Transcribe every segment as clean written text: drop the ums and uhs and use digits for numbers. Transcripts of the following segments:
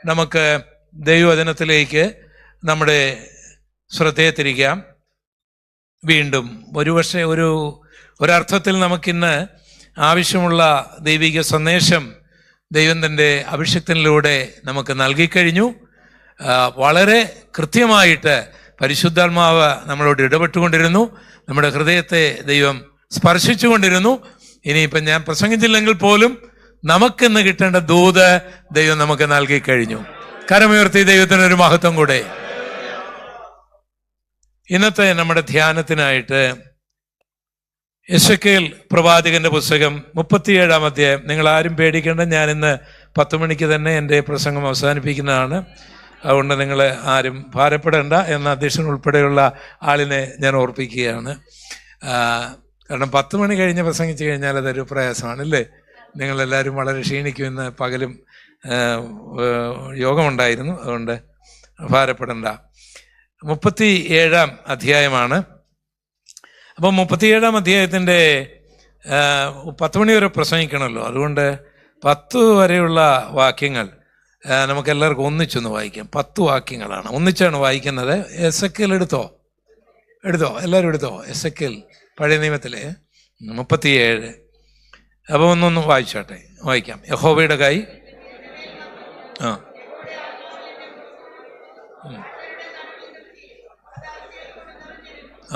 നമുക്ക് ദൈവവചനത്തിലേക്ക് നമ്മുടെ ശ്രദ്ധയെ തിരിക്കാം. വീണ്ടും ഒരുപക്ഷെ ഒരർത്ഥത്തിൽ നമുക്കിന്ന് ആവശ്യമുള്ള ദൈവിക സന്ദേശം ദൈവം തൻ്റെ അഭിഷേകത്തിലൂടെ നമുക്ക് നൽകിക്കഴിഞ്ഞു. വളരെ കൃത്യമായിട്ട് പരിശുദ്ധാത്മാവ് നമ്മളോട് ഇടപെട്ടുകൊണ്ടിരുന്നു. നമ്മുടെ ഹൃദയത്തെ ദൈവം സ്പർശിച്ചുകൊണ്ടിരുന്നു. ഇനിയിപ്പം ഞാൻ പ്രസംഗിച്ചില്ലെങ്കിൽ പോലും നമുക്കിന്ന് കിട്ടേണ്ട ദൂത് ദൈവം നമുക്ക് നൽകിക്കഴിഞ്ഞു. കരമുയർത്തി ദൈവത്തിനൊരു മഹത്വം കൂടെ. ഇന്നത്തെ നമ്മുടെ ധ്യാനത്തിനായിട്ട് എസെക്കേൽ പ്രവാചകന്റെ പുസ്തകം 37-ാം അധ്യായം. നിങ്ങൾ ആരും പേടിക്കേണ്ട, ഞാൻ ഇന്ന് 10 മണിക്ക് തന്നെ എൻ്റെ പ്രസംഗം അവസാനിപ്പിക്കുന്നതാണ്. അതുകൊണ്ട് നിങ്ങൾ ആരും ഭാരപ്പെടേണ്ട എന്ന അധ്യക്ഷൻ ഉൾപ്പെടെയുള്ള ആളിനെ ഞാൻ ഓർപ്പിക്കുകയാണ്. കാരണം 10 മണി കഴിഞ്ഞ് പ്രസംഗിച്ചു കഴിഞ്ഞാൽ അതൊരു പ്രയാസമാണ്, അല്ലേ? നിങ്ങളെല്ലാവരും വളരെ ക്ഷീണിക്കുമെന്ന് പകലും യോഗമുണ്ടായിരുന്നു. അതുകൊണ്ട് ഭാരപ്പെടേണ്ട. 37-ാം അധ്യായമാണ്. അപ്പം 37-ാം അധ്യായത്തിൻ്റെ 10 മണി വരെ പ്രസംഗിക്കണമല്ലോ. അതുകൊണ്ട് 10 വരെയുള്ള വാക്യങ്ങൾ നമുക്കെല്ലാവർക്കും ഒന്നിച്ചൊന്ന് വായിക്കാം. 10 വാക്യങ്ങളാണ്, ഒന്നിച്ചാണ് വായിക്കുന്നത്. എസെക്കേൽ എടുത്തോ, എല്ലാവരും എടുത്തോ. എസെക്കേൽ പഴയ നിയമത്തിലെ 37. അപ്പോൾ ഒന്നൊന്ന് വായിക്കാം. യഹോവയുടെ കൈ ആ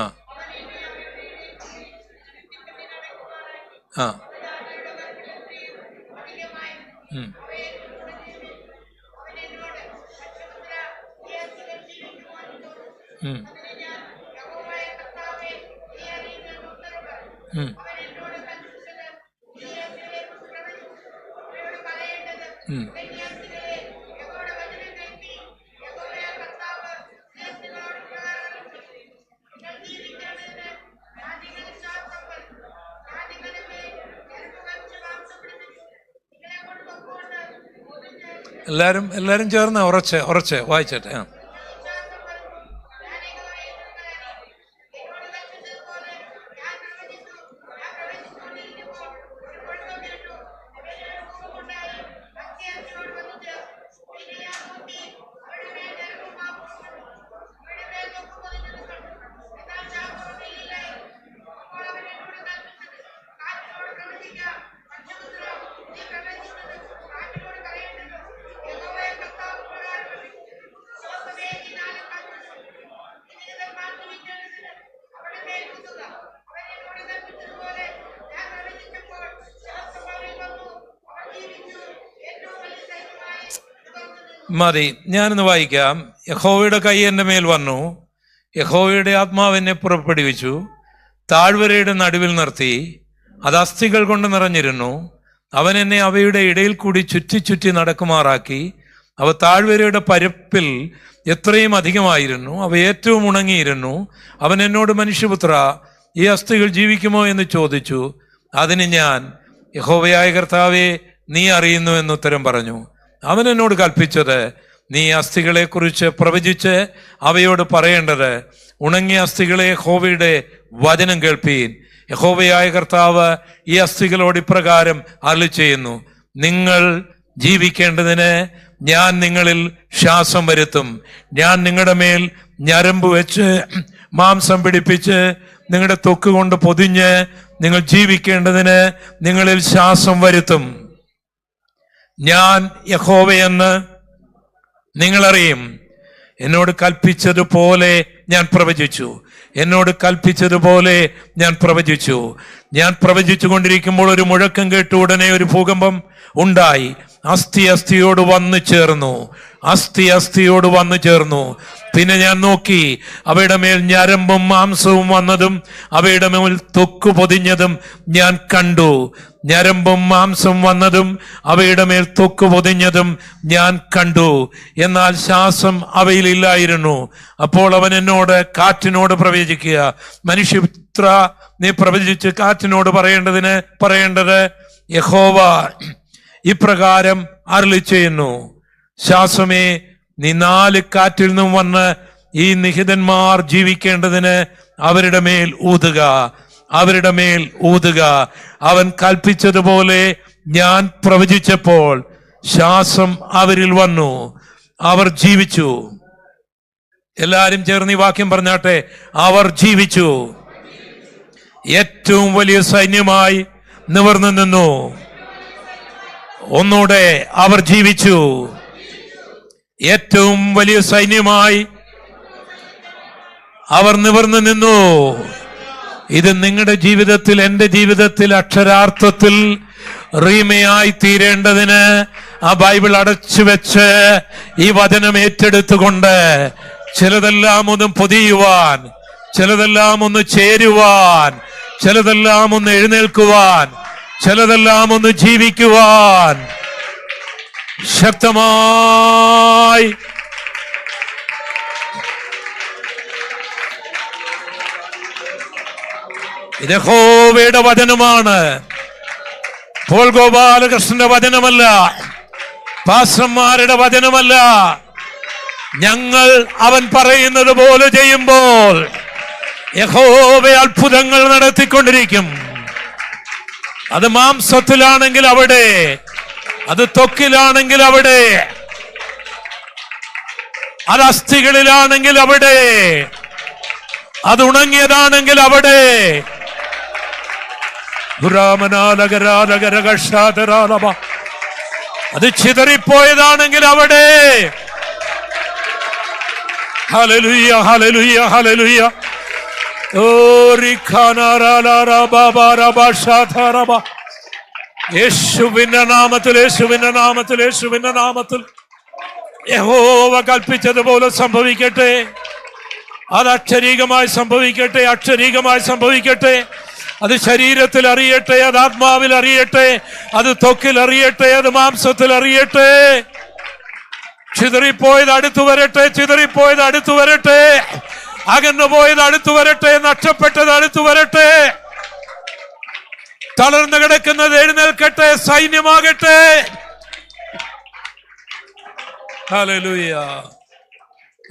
ആ ആ എല്ലാരും ചേർന്ന് ഉറച്ച് വായിച്ചട്ടെ. മതി, ഞാനൊന്ന് വായിക്കാം. യഹോവയുടെ കൈ എൻ്റെ മേൽ വന്നു, യഹോവയുടെ ആത്മാവ് എന്നെ പുറപ്പെടുവിച്ചു. താഴ്വരയുടെ നടുവിൽ നിർത്തി, അത് അസ്ഥികൾ കൊണ്ട് നിറഞ്ഞിരുന്നു. അവൻ എന്നെ അവയുടെ ഇടയിൽ കൂടി ചുറ്റി നടക്കുമാറാക്കി. അവ താഴ്വരയുടെ പരപ്പിൽ എത്രയും അധികമായിരുന്നു, അവ ഏറ്റവും ഉണങ്ങിയിരുന്നു. അവൻ എന്നോട്, മനുഷ്യപുത്ര, ഈ അസ്ഥികൾ ജീവിക്കുമോ എന്ന് ചോദിച്ചു. അതിന് ഞാൻ, യഹോവയായ കർത്താവേ, നീ അറിയുന്നു എന്ന് ഉത്തരം പറഞ്ഞു. അവൻ എന്നോട് കൽപ്പിച്ചത്, നീ അസ്ഥികളെ കുറിച്ച് പ്രവചിച്ച് അവയോട് പറയേണ്ടത്, ഉണങ്ങിയ അസ്ഥികളെ യഹോവയുടെ വചനം കേൾപ്പീൻ. യഹോവയായ കർത്താവ് ഈ അസ്ഥികളോട് ഇപ്രകാരം അരുളിച്ചെയ്യുന്നു, നിങ്ങൾ ജീവിക്കേണ്ടതിന് ഞാൻ നിങ്ങളിൽ ശ്വാസം വരുത്തും. ഞാൻ നിങ്ങളുടെ മേൽ ഞരമ്പ് വെച്ച് മാംസം പിടിപ്പിച്ച് നിങ്ങളുടെ ത്വക്ക് കൊണ്ട് പൊതിഞ്ഞ് നിങ്ങൾ ജീവിക്കേണ്ടതിന് നിങ്ങളിൽ ശ്വാസം വരുത്തും. ഞാൻ യഹോവയെന്ന് നിങ്ങളറിയും. എന്നോട് കൽപ്പിച്ചതുപോലെ ഞാൻ പ്രവചിച്ചു. ഞാൻ പ്രവചിച്ചു കൊണ്ടിരിക്കുമ്പോൾ ഒരു മുഴക്കം കേട്ടു. ഉടനെ ഒരു ഭൂകമ്പം ഉണ്ടായി. അസ്ഥി അസ്ഥിയോട് വന്നു ചേർന്നു. പിന്നെ ഞാൻ നോക്കി, അവയുടെ മേൽ ഞരമ്പും മാംസവും വന്നതും അവയുടെ മേൽ ത്വക്ക് പൊതിഞ്ഞതും ഞാൻ കണ്ടു. ഞരമ്പും മാംസം വന്നതും അവയുടെ മേൽ ത്വക്ക് പൊതിഞ്ഞതും ഞാൻ കണ്ടു, എന്നാൽ ശ്വാസം അവയിലില്ലായിരുന്നു. അപ്പോൾ അവൻ എന്നോട്, കാറ്റിനോട് പ്രവചിക്കുക. മനുഷ്യപുത്ര, നീ പ്രവചിച്ച് കാറ്റിനോട് പറയേണ്ടത്, യഹോവ ഇപ്രകാരം അരുളിച്ചെയ്യുന്നു, ശ്വാസമേ, നീ 4 കാറ്റിൽ നിന്നും വന്ന് ഈ നിഹിതന്മാർ ജീവിക്കേണ്ടതിന് അവരുടെ മേൽ ഊതുക. അവൻ കൽപ്പിച്ചതുപോലെ ഞാൻ പ്രവചിച്ചപ്പോൾ ശ്വാസം അവരിൽ വന്നു, അവർ ജീവിച്ചു. എല്ലാരും ചേർന്ന് ഈ വാക്യം പറഞ്ഞാട്ടെ, അവർ ജീവിച്ചു. ഏറ്റവും വലിയ സൈന്യമായി നിവർന്നു നിന്നു. ഒന്നുകൂടെ, അവർ ജീവിച്ചു. ഏറ്റവും വലിയ സൈന്യമായി അവർ നിവർന്നു നിന്നു. ഇത് നിങ്ങളുടെ ജീവിതത്തിൽ, എൻ്റെ ജീവിതത്തിൽ അക്ഷരാർത്ഥത്തിൽ റീമയായി തീരേണ്ടതിന് ആ ബൈബിൾ അടച്ചു വെച്ച് ഈ വചനം ഏറ്റെടുത്തുകൊണ്ട് ചിലതെല്ലാം ഒന്ന് പൊതിയുവാൻ, ചിലതെല്ലാം ഒന്ന് ചേരുവാൻ, ചിലതെല്ലാം ഒന്ന് എഴുന്നേൽക്കുവാൻ, ചിലതെല്ലാം ഒന്ന് ജീവിക്കുവാൻ ശക്തമായി ഇത് യഹോവയുടെ വചനമാണ്. പോൾ ഗോപാലകൃഷ്ണന്റെ വചനമല്ല, പാസ്റ്റർമാരുടെ വചനമല്ല. ഞങ്ങൾ അവൻ പറയുന്നത് പോലെ ചെയ്യുമ്പോൾ യഹോവ അത്ഭുതങ്ങൾ നടത്തിക്കൊണ്ടിരിക്കും. അത് മാംസത്തിലാണെങ്കിൽ അവിടെ, അത് ത്വക്കിലാണെങ്കിൽ അവിടെ, അത് അസ്ഥികളിലാണെങ്കിൽ അവിടെ, അത് ഉണങ്ങിയതാണെങ്കിൽ അവിടെ, അത് ചിതറിപ്പോയതാണെങ്കിൽ അവിടെ. Hallelujah, hallelujah, hallelujah. യേശുവിന്റെ നാമത്തിൽ, യേശുവിന്റെ നാമത്തിൽ, യേശുവിന്റെ നാമത്തിൽ യഹോവ കൽപ്പിച്ചതുപോലെ സംഭവിക്കട്ടെ. അത് അക്ഷരീകമായി സംഭവിക്കട്ടെ, അക്ഷരീകമായി സംഭവിക്കട്ടെ. അത് ശരീരത്തിൽ അറിയട്ടെ, അത് ആത്മാവിൽ അറിയട്ടെ, അത് ത്വക്കിൽ അറിയട്ടെ, അത് മാംസത്തിൽ അറിയട്ടെ. ചിതറിപ്പോയത് അടുത്തു വരട്ടെ, ചിതറിപ്പോയത് അടുത്തു വരട്ടെ, അകന്നുപോയത് അടുത്തു വരട്ടെ, നഷ്ടപ്പെട്ടത് അടുത്തു വരട്ടെ. തളർന്നു കിടക്കുന്നത് എഴുന്നേൽക്കട്ടെ, സൈന്യമാകട്ടെ. Hallelujah,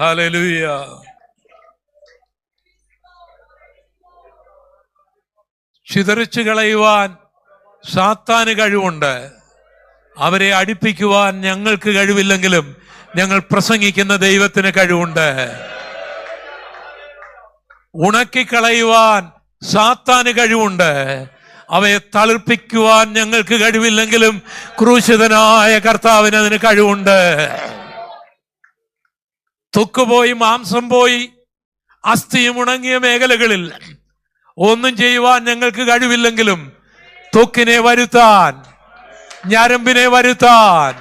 hallelujah. ചിതറിച്ചു കളയുവാൻ സാത്താന് കഴിവുണ്ട്. അവരെ അടുപ്പിക്കുവാൻ ഞങ്ങൾക്ക് കഴിവില്ലെങ്കിലും ഞങ്ങൾ പ്രസംഗിക്കുന്ന ദൈവത്തിന് കഴിവുണ്ട്. ഉണക്കിക്കളയുവാൻ സാത്താന് കഴിവുണ്ട്. അവയെ തളിർപ്പിക്കുവാൻ ഞങ്ങൾക്ക് കഴിവില്ലെങ്കിലും ക്രൂശിതനായ കർത്താവിന് അതിന് കഴിവുണ്ട്. ത്വക്കുപോയി, മാംസം പോയി, അസ്ഥിയും ഉണങ്ങിയ മേഖലകളിൽ ഒന്നും ചെയ്യുവാൻ ഞങ്ങൾക്ക് കഴിവില്ലെങ്കിലും ത്വക്കിനെ വരുത്താൻ, ഞരമ്പിനെ വരുത്താൻ,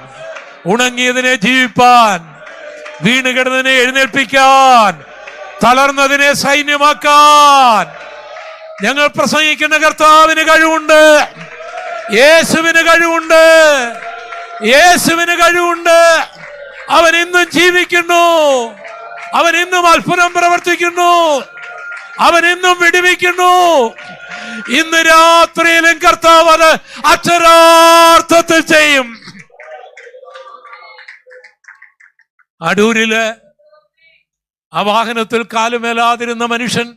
ഉണങ്ങിയതിനെ ജീവിപ്പാൻ, വീണുകിടന്നതിനെ എഴുന്നേൽപ്പിക്കാൻ, തളർന്നതിനെ സൈന്യമാക്കാൻ ഞങ്ങൾ പ്രസംഗിക്കുന്ന കർത്താവിന് കഴിവുണ്ട്. യേശുവിന് കഴിവുണ്ട്, യേശുവിന് കഴിവുണ്ട്. അവൻ ഇന്നും ജീവിക്കുന്നു, അവൻ ഇന്നും അത്ഭുതം പ്രവർത്തിക്കുന്നു, അവൻ ഇന്നും വിടുവിക്കുന്നു. ഇന്ന് രാത്രിയിലും കർത്താവ് അത് അക്ഷരാർത്ഥത്തിൽ ചെയ്യും. അടൂരില് ആ വാഹനത്തിൽ കാലുമേലാതിരുന്ന മനുഷ്യൻ,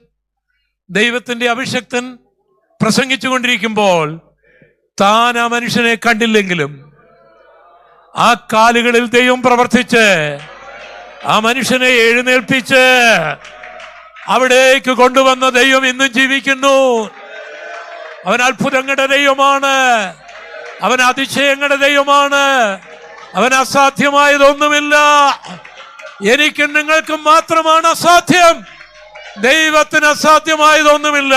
ദൈവത്തിന്റെ അഭിഷക്തൻ പ്രസംഗിച്ചു കൊണ്ടിരിക്കുമ്പോൾ താൻ ആ മനുഷ്യനെ കണ്ടില്ലെങ്കിലും ആ കാലുകളിൽ ദൈവം പ്രവർത്തിച്ച് ആ മനുഷ്യനെ എഴുന്നേൽപ്പിച്ച് അവിടേക്ക് കൊണ്ടുവന്ന ദൈവം ഇന്നും ജീവിക്കുന്നു. അവൻ അത്ഭുതങ്ങളുടെ ദൈവമാണ്, അവൻ അതിശയങ്ങളുടെ ദൈവമാണ്, അവൻ അസാധ്യമായതൊന്നുമില്ല. എനിക്കും നിങ്ങൾക്കും മാത്രമാണ് അസാധ്യം, ദൈവത്തിന് അസാധ്യമായതൊന്നുമില്ല.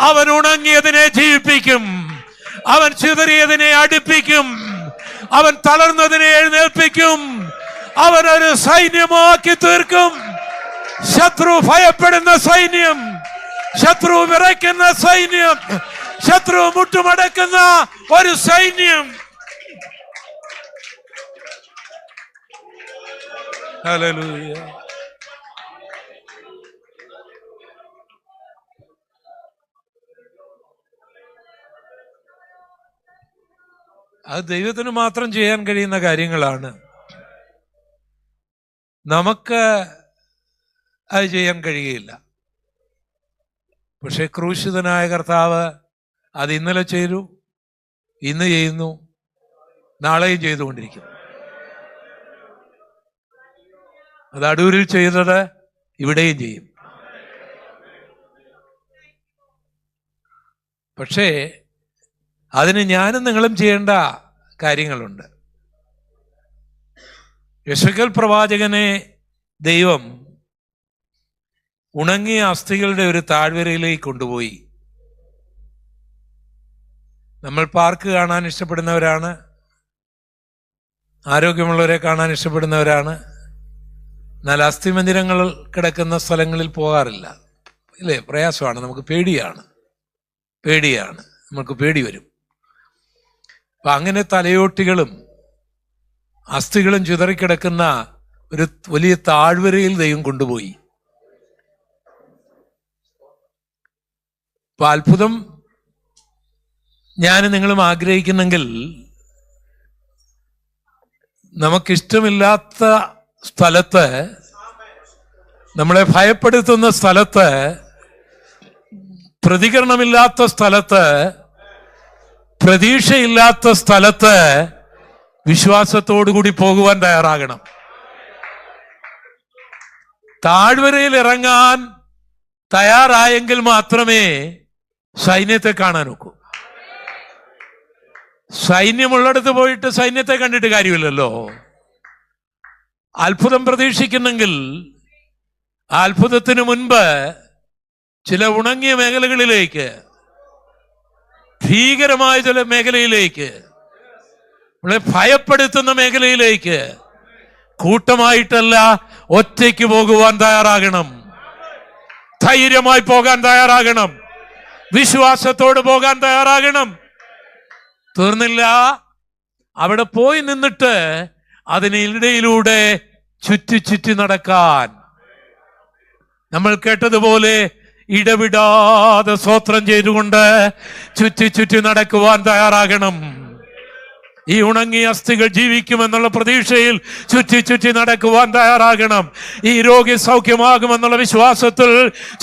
അവൻ ഉണങ്ങിയതിനെ ജീവിപ്പിക്കും, അവൻ ചിതറിയതിനെ അടുപ്പിക്കും, അവൻ തളർന്നതിനെ എഴുന്നേൽപ്പിക്കും, അവൻ ഒരു സൈന്യമാക്കി തീർക്കും. ശത്രു ഭയപ്പെടുന്ന സൈന്യം, ശത്രു വിറയ്ക്കുന്ന സൈന്യം, ശത്രു മുട്ടുമടക്കുന്ന ഒരു സൈന്യം. ഹല്ലേലൂയ. അത് ദൈവത്തിന് മാത്രം ചെയ്യാൻ കഴിയുന്ന കാര്യങ്ങളാണ്. നമുക്ക് അത് ചെയ്യാൻ കഴിയുകയില്ല. പക്ഷെ ക്രൂശിതനായ കർത്താവ് അത് ഇന്നലെ ചെയ്തു, ഇന്ന് ചെയ്യുന്നു, നാളെയും ചെയ്തുകൊണ്ടിരിക്കും. അത് അടൂരിൽ ചെയ്തത് ഇവിടെയും ചെയ്യും. പക്ഷേ അതിന് ഞാനും നിങ്ങളും ചെയ്യേണ്ട കാര്യങ്ങളുണ്ട്. യെശയ്ക്കേൽ പ്രവാചകനെ ദൈവം ഉണങ്ങിയ അസ്ഥികളുടെ ഒരു താഴ്വരയിലേക്ക് കൊണ്ടുപോയി. നമ്മൾ പാർക്ക് കാണാൻ ഇഷ്ടപ്പെടുന്നവരാണ്, ആരോഗ്യമുള്ളവരെ കാണാൻ ഇഷ്ടപ്പെടുന്നവരാണ്. എന്നാൽ അസ്ഥിമന്ദിരങ്ങൾ കിടക്കുന്ന സ്ഥലങ്ങളിൽ പോകാറില്ല, ഇല്ലേ? പ്രയാസമാണ്, നമുക്ക് പേടിയാണ്, നമുക്ക് പേടി വരും. അപ്പൊ അങ്ങനെ തലയോട്ടികളും അസ്ഥികളും ചിതറിക്കിടക്കുന്ന ഒരു വലിയ താഴ്വരയിൽ ദൈവം കൊണ്ടുപോയി. അപ്പൊ അത്ഭുതം ഞാൻ നിങ്ങളും ആഗ്രഹിക്കുന്നെങ്കിൽ നമുക്കിഷ്ടമില്ലാത്ത സ്ഥലത്ത്, നമ്മളെ ഭയപ്പെടുത്തുന്ന സ്ഥലത്ത്, പ്രതികരണമില്ലാത്ത സ്ഥലത്ത്, പ്രതീക്ഷയില്ലാത്ത സ്ഥലത്ത് വിശ്വാസത്തോടുകൂടി പോകുവാൻ തയ്യാറാകണം. താഴ്വരയിൽ ഇറങ്ങാൻ തയ്യാറായെങ്കിൽ മാത്രമേ സൈന്യത്തെ കാണാൻ ഒക്കൂ. സൈന്യമുള്ളിടത്ത് പോയിട്ട് സൈന്യത്തെ കണ്ടിട്ട് കാര്യമില്ലല്ലോ. അത്ഭുതം പ്രതീക്ഷിക്കുന്നെങ്കിൽ അത്ഭുതത്തിന് മുൻപ് ചില ഉണങ്ങിയ മേഖലകളിലേക്ക്, ഭീകരമായ ചില മേഖലയിലേക്ക്, നമ്മളെ ഭയപ്പെടുത്തുന്ന മേഖലയിലേക്ക് കൂട്ടമായിട്ടല്ല, ഒറ്റയ്ക്ക് പോകുവാൻ തയ്യാറാകണം. ധൈര്യമായി പോകാൻ തയ്യാറാകണം. വിശ്വാസത്തോട് പോകാൻ തയ്യാറാകണം. തീർന്നില്ല, അവിടെ പോയി നിന്നിട്ട് അതിനിടയിലൂടെ ചുറ്റി നടക്കാൻ, നമ്മൾ കേട്ടതുപോലെ ഇടവിടാതെ സ്തോത്രം ചെയ്തുകൊണ്ട് ചുറ്റി നടക്കുവാൻ തയ്യാറാകണം. ഈ ഉണങ്ങിയ അസ്ഥികൾ ജീവിക്കുമെന്നുള്ള പ്രതീക്ഷയിൽ ചുറ്റി നടക്കുവാൻ തയ്യാറാകണം. ഈ രോഗി സൗഖ്യമാകുമെന്നുള്ള വിശ്വാസത്തിൽ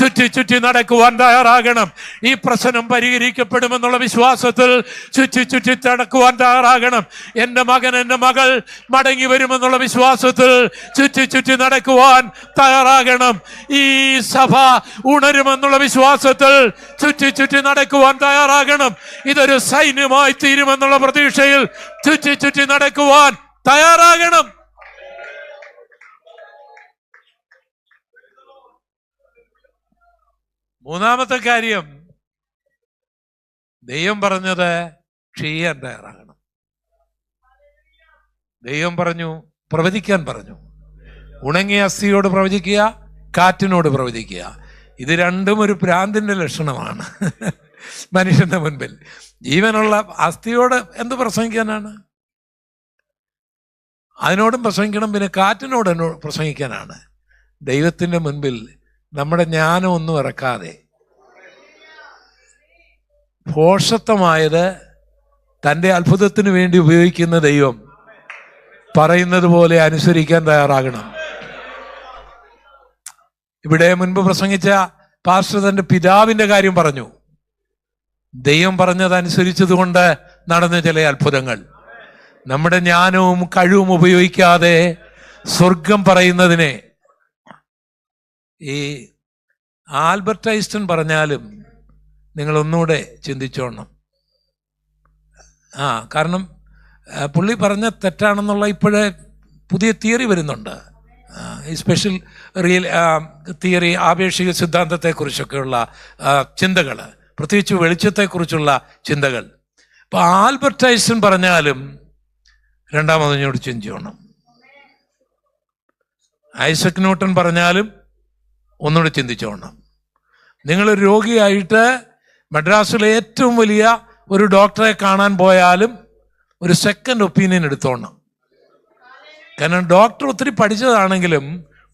ചുറ്റി നടക്കുവാൻ തയ്യാറാകണം. ഈ പ്രശ്നം പരിഹരിക്കപ്പെടുമെന്നുള്ള വിശ്വാസത്തിൽ ചുറ്റി നടക്കുവാൻ തയ്യാറാകണം. എൻ്റെ മകൻ, എൻ്റെ മകൾ മടങ്ങി വരുമെന്നുള്ള വിശ്വാസത്തിൽ ചുറ്റി നടക്കുവാൻ തയ്യാറാകണം. ഈ സഭ ഉണരുമെന്നുള്ള വിശ്വാസത്തിൽ ചുറ്റി നടക്കുവാൻ തയ്യാറാകണം. ഇതൊരു സൈന്യമായി തീരുമെന്നുള്ള പ്രതീക്ഷയിൽ ചുറ്റി നടക്കുവാൻ തയ്യാറാകണം. മൂന്നാമത്തെ കാര്യം, ദൈവം പറഞ്ഞത് ചെയ്യാൻ തയ്യാറാകണം. ദൈവം പറഞ്ഞു, പ്രവചിക്കാൻ പറഞ്ഞു. ഉണങ്ങിയ അസ്ഥിയോട് പ്രവചിക്കുക, കാറ്റിനോട് പ്രവചിക്കുക. ഇത് രണ്ടും ഒരു ഭ്രാന്തിന്റെ ലക്ഷണമാണ്. മനുഷ്യന്റെ മുൻപിൽ ജീവനുള്ള അസ്ഥിയോട് എന്ത് പ്രസംഗിക്കാനാണ്? അതിനോടും പ്രസംഗിക്കണം, പിന്നെ കാറ്റിനോട് പ്രസംഗിക്കാനാണ്. ദൈവത്തിന്റെ മുൻപിൽ നമ്മുടെ ജ്ഞാനം ഒന്നും ഇറക്കാതെ, ഭോഷത്വമായത് തൻ്റെ അത്ഭുതത്തിന് വേണ്ടി ഉപയോഗിക്കുന്ന ദൈവം പറയുന്നത് പോലെ അനുസരിക്കാൻ തയ്യാറാകണം. ഇവിടെ മുൻപ് പ്രസംഗിച്ച പാസ്റ്റർ തന്റെ പിതാവിന്റെ കാര്യം പറഞ്ഞു. ദൈവം പറഞ്ഞതനുസരിച്ചതുകൊണ്ട് നടന്ന ചില അത്ഭുതങ്ങൾ. നമ്മുടെ ജ്ഞാനവും കഴിവും ഉപയോഗിക്കാതെ സ്വർഗം പറയുന്നതിനെ, ഈ ആൽബർട്ട് ഐൻസ്റ്റൈൻ പറഞ്ഞാലും നിങ്ങൾ ഒന്നുകൂടെ ചിന്തിച്ചോണം. കാരണം പുള്ളി പറഞ്ഞ തെറ്റാണെന്നുള്ള ഇപ്പോഴേ പുതിയ തിയറി വരുന്നുണ്ട്. ഈ സ്പെഷ്യൽ റിയൽ തിയറി, ആപേക്ഷിക സിദ്ധാന്തത്തെക്കുറിച്ചൊക്കെയുള്ള ചിന്തകൾ, പ്രത്യേകിച്ച് വെളിച്ചത്തെക്കുറിച്ചുള്ള ചിന്തകൾ. അപ്പോൾ ആൽബർട്ട് ഐൻസ്റ്റൈൻ പറഞ്ഞാലും രണ്ടാമതിനോട് ചിന്തിച്ചോണം. ഐസക് ന്യൂട്ടൺ പറഞ്ഞാലും ഒന്നുകൂടെ ചിന്തിച്ചോണം. നിങ്ങളൊരു രോഗിയായിട്ട് മദ്രാസിലെ ഏറ്റവും വലിയ ഒരു ഡോക്ടറെ കാണാൻ പോയാലും ഒരു സെക്കൻഡ് ഒപ്പീനിയൻ എടുത്തോണം. കാരണം ഡോക്ടർ ഒത്തിരി പഠിച്ചതാണെങ്കിലും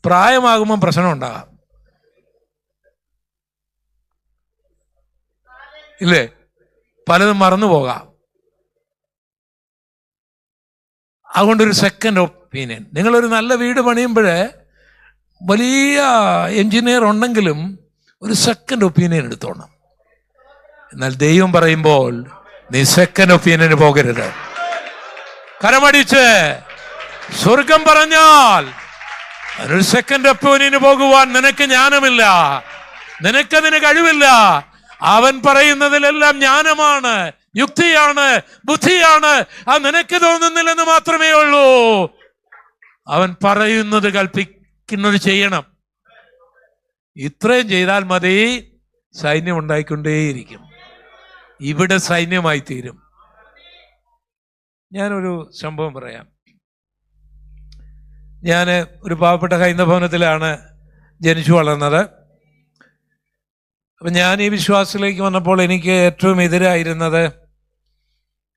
പ്രായമാകുമ്പം പ്രശ്നം ഉണ്ടാകാം, ഇല്ലേ? പലതും മറന്നു പോകാം. അതുകൊണ്ടൊരു സെക്കൻഡ് ഒപ്പീനിയൻ. നിങ്ങളൊരു നല്ല വീട് പണിയുമ്പോൾ വലിയ എഞ്ചിനീയർ ഉണ്ടെങ്കിലും ഒരു സെക്കൻഡ് ഒപ്പീനിയൻ എടുത്തോണം. എന്നാൽ ദൈവം പറയുമ്പോൾ നീ സെക്കൻഡ് ഒപ്പീനിയന് പോകരുത്. കരമടിച്ച് സ്വർഗം പറഞ്ഞാൽ ഒരു സെക്കൻഡ് അപ്പോയിന്റിന് പോകുവാൻ നിനക്ക് ജ്ഞാനമില്ല, നിനക്കതിന് കഴിവില്ല. അവൻ പറയുന്നതിലെല്ലാം ജ്ഞാനമാണ്, യുക്തിയാണ്, ബുദ്ധിയാണ്. അത് നിനക്ക് തോന്നുന്നില്ലെന്ന് മാത്രമേ ഉള്ളൂ. അവൻ പറയുന്നത് കൽപ്പിക്കുന്നത് ചെയ്യണം. ഇത്രയും ചെയ്താൽ മതി, സൈന്യം ഉണ്ടായിക്കൊണ്ടേയിരിക്കും. ഇവിടെ സൈന്യമായി തീരും. ഞാനൊരു സംഭവം പറയാം. ഞാൻ ഒരു പാവപ്പെട്ട ഹൈന്ദവ ഭവനത്തിലാണ് ജനിച്ചു വളർന്നത്. അപ്പം ഞാൻ ഈ വിശ്വാസത്തിലേക്ക് വന്നപ്പോൾ എനിക്ക് ഏറ്റവും എതിരായിരുന്നത്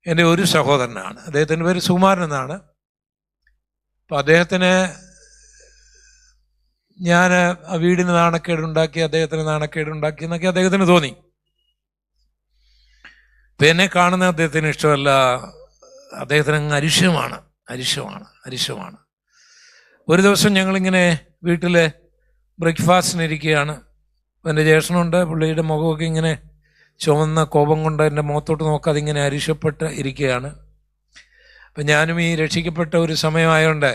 എൻ്റെ ഒരു സഹോദരനാണ്. അദ്ദേഹത്തിൻ്റെ പേര് സുകുമാരൻ എന്നാണ്. അപ്പം അദ്ദേഹത്തിന് ഞാൻ ആ വീടിന് നാണക്കേടുണ്ടാക്കി, അദ്ദേഹത്തിന് നാണക്കേടുണ്ടാക്കി എന്നൊക്കെ അദ്ദേഹത്തിന് തോന്നി. അപ്പം എന്നെ കാണുന്ന അദ്ദേഹത്തിന് ഇഷ്ടമല്ല. അദ്ദേഹത്തിന് അങ്ങ് അരിശമാണ്. ഒരു ദിവസം ഞങ്ങളിങ്ങനെ വീട്ടിൽ ബ്രേക്ക്ഫാസ്റ്റിനിരിക്കുകയാണ്. എൻ്റെ ജ്യേഷ്ഠനുണ്ട്. പുള്ളിയുടെ മുഖമൊക്കെ ഇങ്ങനെ ചുവന്ന കോപം കൊണ്ട് എൻ്റെ മുഖത്തോട്ട് നോക്കാതെ ഇങ്ങനെ അരിശപ്പെട്ട് ഇരിക്കുകയാണ്. അപ്പം ഞാനും ഈ രക്ഷിക്കപ്പെട്ട ഒരു സമയമായതുകൊണ്ട്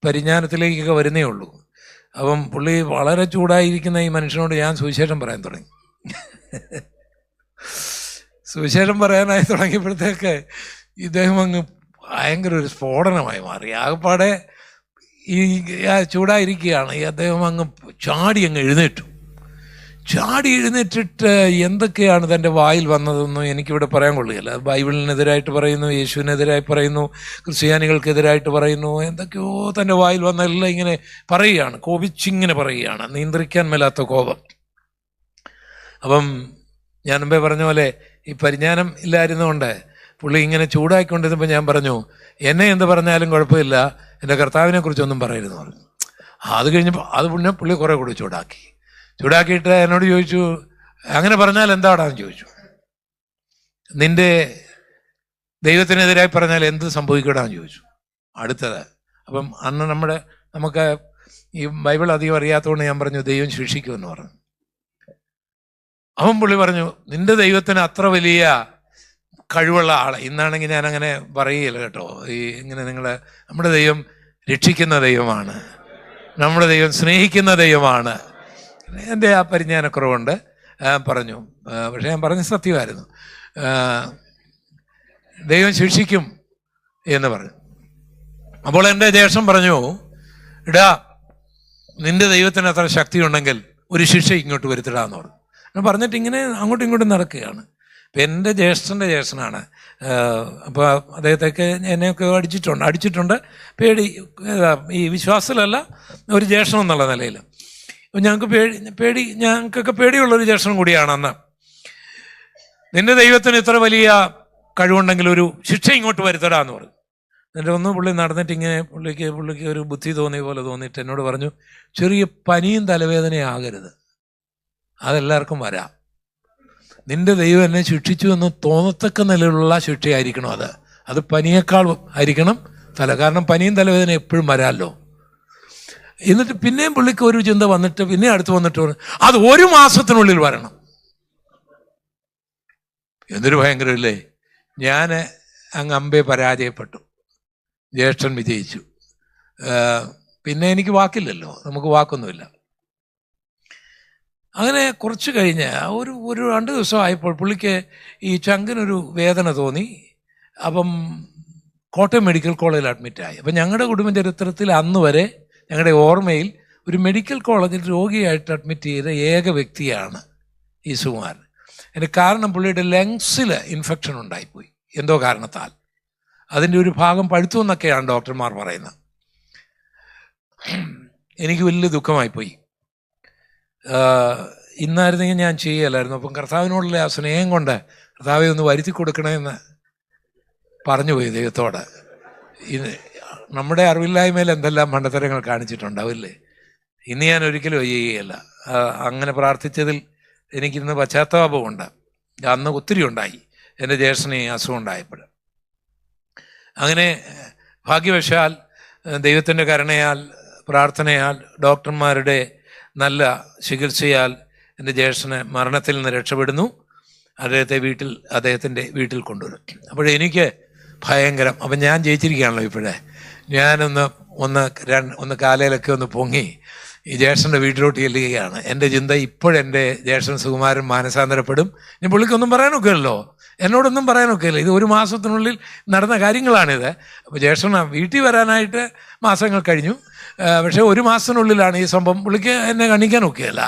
പരിജ്ഞാനത്തിലേക്കൊക്കെ വരുന്നേ ഉള്ളൂ. അപ്പം പുള്ളി വളരെ ചൂടായിരിക്കുന്ന ഈ മനുഷ്യനോട് ഞാൻ സുവിശേഷം പറയാൻ തുടങ്ങി. സുവിശേഷം പറയാനായി തുടങ്ങിയപ്പോഴത്തേക്ക് ഇദ്ദേഹം അങ്ങ് ഭയങ്കര ഒരു സ്ഫോടനമായി മാറി. ആകെപ്പാടെ ഈ ചൂടായിരിക്കുകയാണ്. ഈ അദ്ദേഹം അങ്ങ് ചാടി എഴുന്നേറ്റിട്ട് എന്തൊക്കെയാണ് തൻ്റെ വായിൽ വന്നതെന്നും എനിക്കിവിടെ പറയാൻ കൊള്ളുകയില്ല. ബൈബിളിനെതിരായിട്ട് പറയുന്നു, യേശുവിനെതിരായി പറയുന്നു, ക്രിസ്ത്യാനികൾക്കെതിരായിട്ട് പറയുന്നു, എന്തൊക്കെയോ തൻ്റെ വായിൽ വന്നെല്ലാം ഇങ്ങനെ പറയുകയാണ്, കോപിച്ചിങ്ങനെ പറയുകയാണ്, നിയന്ത്രിക്കാൻ മേലാത്ത കോപം. അപ്പം ഞാൻ മുമ്പേ പറഞ്ഞ പോലെ ഈ പരിജ്ഞാനം ഇല്ലായിരുന്നുകൊണ്ട് പുള്ളി ഇങ്ങനെ ചൂടായിക്കൊണ്ടിരുന്നപ്പോൾ ഞാൻ പറഞ്ഞു, എന്നെ എന്ത് പറഞ്ഞാലും കുഴപ്പമില്ല, എൻ്റെ കർത്താവിനെ കുറിച്ചൊന്നും പറയരുതെന്ന് പറഞ്ഞു. അത് കഴിഞ്ഞപ്പോൾ അത് പുള്ളി കുറേ കൂടി ചൂടാക്കിയിട്ട് എന്നോട് ചോദിച്ചു, അങ്ങനെ പറഞ്ഞാൽ എന്താടാന്ന് ചോദിച്ചു. നിന്റെ ദൈവത്തിനെതിരായി പറഞ്ഞാൽ എന്ത് സംഭവിക്കടാന്ന് ചോദിച്ചു. അടുത്തത് അപ്പം അന്ന് നമുക്ക് ഈ ബൈബിൾ അധികം അറിയാത്തതുകൊണ്ട് ഞാൻ പറഞ്ഞു, ദൈവം ശിക്ഷിക്കുമെന്ന് പറഞ്ഞു. അവൻ പുള്ളി പറഞ്ഞു, നിന്റെ ദൈവത്തിന് അത്ര വലിയ കഴിവുള്ള ആളെ. ഇന്നാണെങ്കിൽ ഞാൻ അങ്ങനെ പറയുകയില്ല കേട്ടോ. ഇങ്ങനെ നമ്മുടെ ദൈവം രക്ഷിക്കുന്ന ദൈവമാണ്, നമ്മുടെ ദൈവം സ്നേഹിക്കുന്ന ദൈവമാണ്. എൻ്റെ ആ പരിജ്ഞാനക്കുറവുണ്ട് പറഞ്ഞു. പക്ഷെ ഞാൻ പറഞ്ഞ സത്യമായിരുന്നു. ദൈവം ശിക്ഷിക്കും എന്ന് പറഞ്ഞു. അപ്പോൾ എൻ്റെ ജ്യേഷ്ഠൻ പറഞ്ഞു, ഇടാ നിന്റെ ദൈവത്തിന് അത്ര ശക്തി ഉണ്ടെങ്കിൽ ഒരു ശിക്ഷ ഇങ്ങോട്ട് വരുത്തിടാന്ന് പറഞ്ഞു. പറഞ്ഞിട്ട് ഇങ്ങനെ അങ്ങോട്ടും ഇങ്ങോട്ടും നടക്കുകയാണ്. അപ്പം എൻ്റെ ജ്യേഷ്ഠനാണ്. അപ്പോൾ അദ്ദേഹത്തെയൊക്കെ എന്നെയൊക്കെ അടിച്ചിട്ടുണ്ട്. ഈ വിശ്വാസത്തിലല്ല, ഒരു ജ്യേഷ്ഠൻ എന്നുള്ള നിലയിൽ. ഞങ്ങൾക്കൊക്കെ പേടിയുള്ളൊരു ജ്യേഷ്ഠനും കൂടിയാണ് അന്ന്. നിന്റെ ദൈവത്തിന് ഇത്ര വലിയ കഴിവുണ്ടെങ്കിൽ ഒരു ശിക്ഷ ഇങ്ങോട്ട് വരുത്തടാന്ന് പറഞ്ഞു. എന്നിട്ട് ഒന്ന് പുള്ളി നടന്നിട്ട് ഇങ്ങനെ പുള്ളിക്ക് ഒരു ബുദ്ധി തോന്നിയ പോലെ തോന്നിയിട്ട് എന്നോട് പറഞ്ഞു, ചെറിയ പനിയും തലവേദനയും ആകരുത്, അതെല്ലാവർക്കും വരാം. നിന്റെ ദൈവം എന്നെ ശിക്ഷിച്ചു എന്ന് തോന്നത്തക്ക നിലയിലുള്ള ശിക്ഷയായിരിക്കണം അത് പനിയേക്കാൾ ആയിരിക്കണം കാരണം പനിയും തലവേദന എപ്പോഴും വരാമല്ലോ. എന്നിട്ട് പിന്നെയും പുള്ളിക്ക് ഒരു ചിന്ത വന്നിട്ട് പിന്നെ അടുത്ത് വന്നിട്ട് അത് 1 മാസത്തിനുള്ളിൽ വരണം. എന്തൊരു ഭയങ്കരമില്ലേ. ഞാൻ അങ്ങ് അമ്പേ പരാജയപ്പെട്ടു, ജ്യേഷ്ഠൻ വിജയിച്ചു. പിന്നെ എനിക്ക് വാക്കില്ലല്ലോ, നമുക്ക് വാക്കൊന്നുമില്ല. അങ്ങനെ കുറച്ച് കഴിഞ്ഞ് ഒരു 2 ദിവസം ആയപ്പോൾ പുള്ളിക്ക് ഈ ചങ്കിനൊരു വേദന തോന്നി. അപ്പം കോട്ടയം മെഡിക്കൽ കോളേജിൽ അഡ്മിറ്റായി. അപ്പം ഞങ്ങളുടെ കുടുംബ ചരിത്രത്തിൽ അന്ന് വരെ ഞങ്ങളുടെ ഓർമ്മയിൽ ഒരു മെഡിക്കൽ കോളേജിൽ രോഗിയായിട്ട് അഡ്മിറ്റ് ചെയ്ത ഏക വ്യക്തിയാണ് ഈ സുകുമാരൻ. അതിൻ്റെ കാരണം പുള്ളിയുടെ ലങ്സിൽ ഇൻഫെക്ഷൻ ഉണ്ടായിപ്പോയി എന്തോ കാരണത്താൽ. അതിൻ്റെ ഒരു ഭാഗം പഴുത്തു എന്നൊക്കെയാണ് ഡോക്ടർമാർ പറയുന്നത്. എനിക്ക് വലിയ ദുഃഖമായിപ്പോയി. ഇന്നായിരുന്നെങ്കിൽ ഞാൻ ചെയ്യലായിരുന്നു. അപ്പം കർത്താവിനോടുള്ള ആ സ്നേഹം കൊണ്ട് കർത്താവെ ഒന്ന് വരുത്തി കൊടുക്കണമെന്ന് പറഞ്ഞു പോയി ദൈവത്തോട്. നമ്മുടെ അറിവില്ലായ്മയിൽ എന്തെല്ലാം മണ്ടത്തരങ്ങൾ കാണിച്ചിട്ടുണ്ടാവില്ലേ. ഇന്ന് ഞാൻ ഒരിക്കലും ചെയ്യുകയല്ല. അങ്ങനെ പ്രാർത്ഥിച്ചതിൽ എനിക്കിന്ന് പശ്ചാത്താപമുണ്ട്. അന്ന് ഒത്തിരി ഉണ്ടായി എൻ്റെ ജ്യേഷ്ഠന് അസുഖം ഉണ്ടായപ്പോൾ. അങ്ങനെ ഭാഗ്യവശാൽ ദൈവത്തിൻ്റെ കരുണയാൽ പ്രാർത്ഥനയാൽ ഡോക്ടർമാരുടെ നല്ല ചികിത്സയാൽ എൻ്റെ ജ്യേഷ്ഠന് മരണത്തിൽ നിന്ന് രക്ഷപ്പെടുന്നു. അദ്ദേഹത്തിൻ്റെ വീട്ടിൽ കൊണ്ടുവരും. അപ്പോഴെനിക്ക് ഭയങ്കരം. അപ്പം ഞാൻ ജയിച്ചിരിക്കുകയാണല്ലോ ഇപ്പോഴേ. ഒന്ന് കാലയിലൊക്കെ ഒന്ന് പൊങ്ങി ഈ ജ്യേഷ്ഠൻ്റെ വീട്ടിലോട്ട് ചെല്ലുകയാണ്. എൻ്റെ ചിന്ത, ഇപ്പോഴെൻ്റെ ജ്യേഷ്ഠൻ സുകുമാരൻ മാനസാന്തരപ്പെടും. ഇനി പുള്ളിക്കൊന്നും പറയാനൊക്കെയല്ലോ, എന്നോടൊന്നും പറയാനൊക്കെയല്ലോ. ഇത് 1 മാസത്തിനുള്ളിൽ നടന്ന കാര്യങ്ങളാണിത്. അപ്പോൾ ജ്യേഷ്ഠൻ വീട്ടിൽ വരാനായിട്ട് മാസങ്ങൾ കഴിഞ്ഞു. പക്ഷേ 1 മാസത്തിനുള്ളിലാണ് ഈ സംഭവം. പുള്ളിക്ക് എന്നെ കാണിക്കാനൊക്കെയല്ല.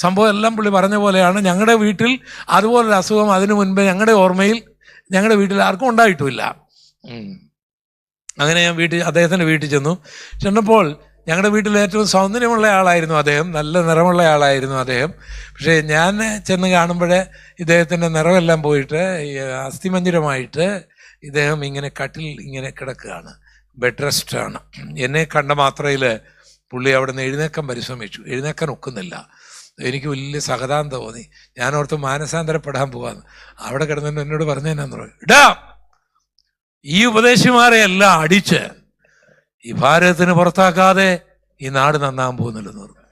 സംഭവം എല്ലാം പുള്ളി പറഞ്ഞ പോലെയാണ്. ഞങ്ങളുടെ വീട്ടിൽ അതുപോലൊരു അസുഖം അതിനു മുൻപേ ഞങ്ങളുടെ ഓർമ്മയിൽ ഞങ്ങളുടെ വീട്ടിൽ ആർക്കും ഉണ്ടായിട്ടുമില്ല. അങ്ങനെ ഞാൻ അദ്ദേഹത്തിൻ്റെ വീട്ടിൽ ചെന്നപ്പോൾ ഞങ്ങളുടെ വീട്ടിൽ ഏറ്റവും സൗന്ദര്യമുള്ള ആളായിരുന്നു അദ്ദേഹം, നല്ല നിറമുള്ള ആളായിരുന്നു അദ്ദേഹം. പക്ഷേ ഞാൻ ചെന്ന് കാണുമ്പോഴേ ഇദ്ദേഹത്തിൻ്റെ നിറമെല്ലാം പോയിട്ട് അസ്ഥിമഞ്ജരമായിട്ട് ഇദ്ദേഹം ഇങ്ങനെ കട്ടിൽ ഇങ്ങനെ കിടക്കുകയാണ്, ബെഡ് റെസ്റ്റാണ്. എന്നെ കണ്ട മാത്രയിൽ പുള്ളി അവിടെ നിന്ന് എഴുന്നേക്കാൻ പരിശ്രമിച്ചു, എഴുന്നേക്കാൻ ഒക്കുന്നില്ല. എനിക്ക് വലിയ സഹതാപം തോന്നി. ഞാനോർത്ത് മാനസാന്തരപ്പെടാൻ പോവാന്ന്. അവിടെ കിടന്നിട്ട് എന്നോട് പറഞ്ഞതെന്നു പറയും, ഇടാ ഈ ഉപദേശിമാരെ എല്ലാം അടിച്ച് ഈ ഭാരതത്തിന് പുറത്താക്കാതെ ഈ നാട് നന്നാൻ പോകുന്നില്ലെന്ന് പറഞ്ഞു.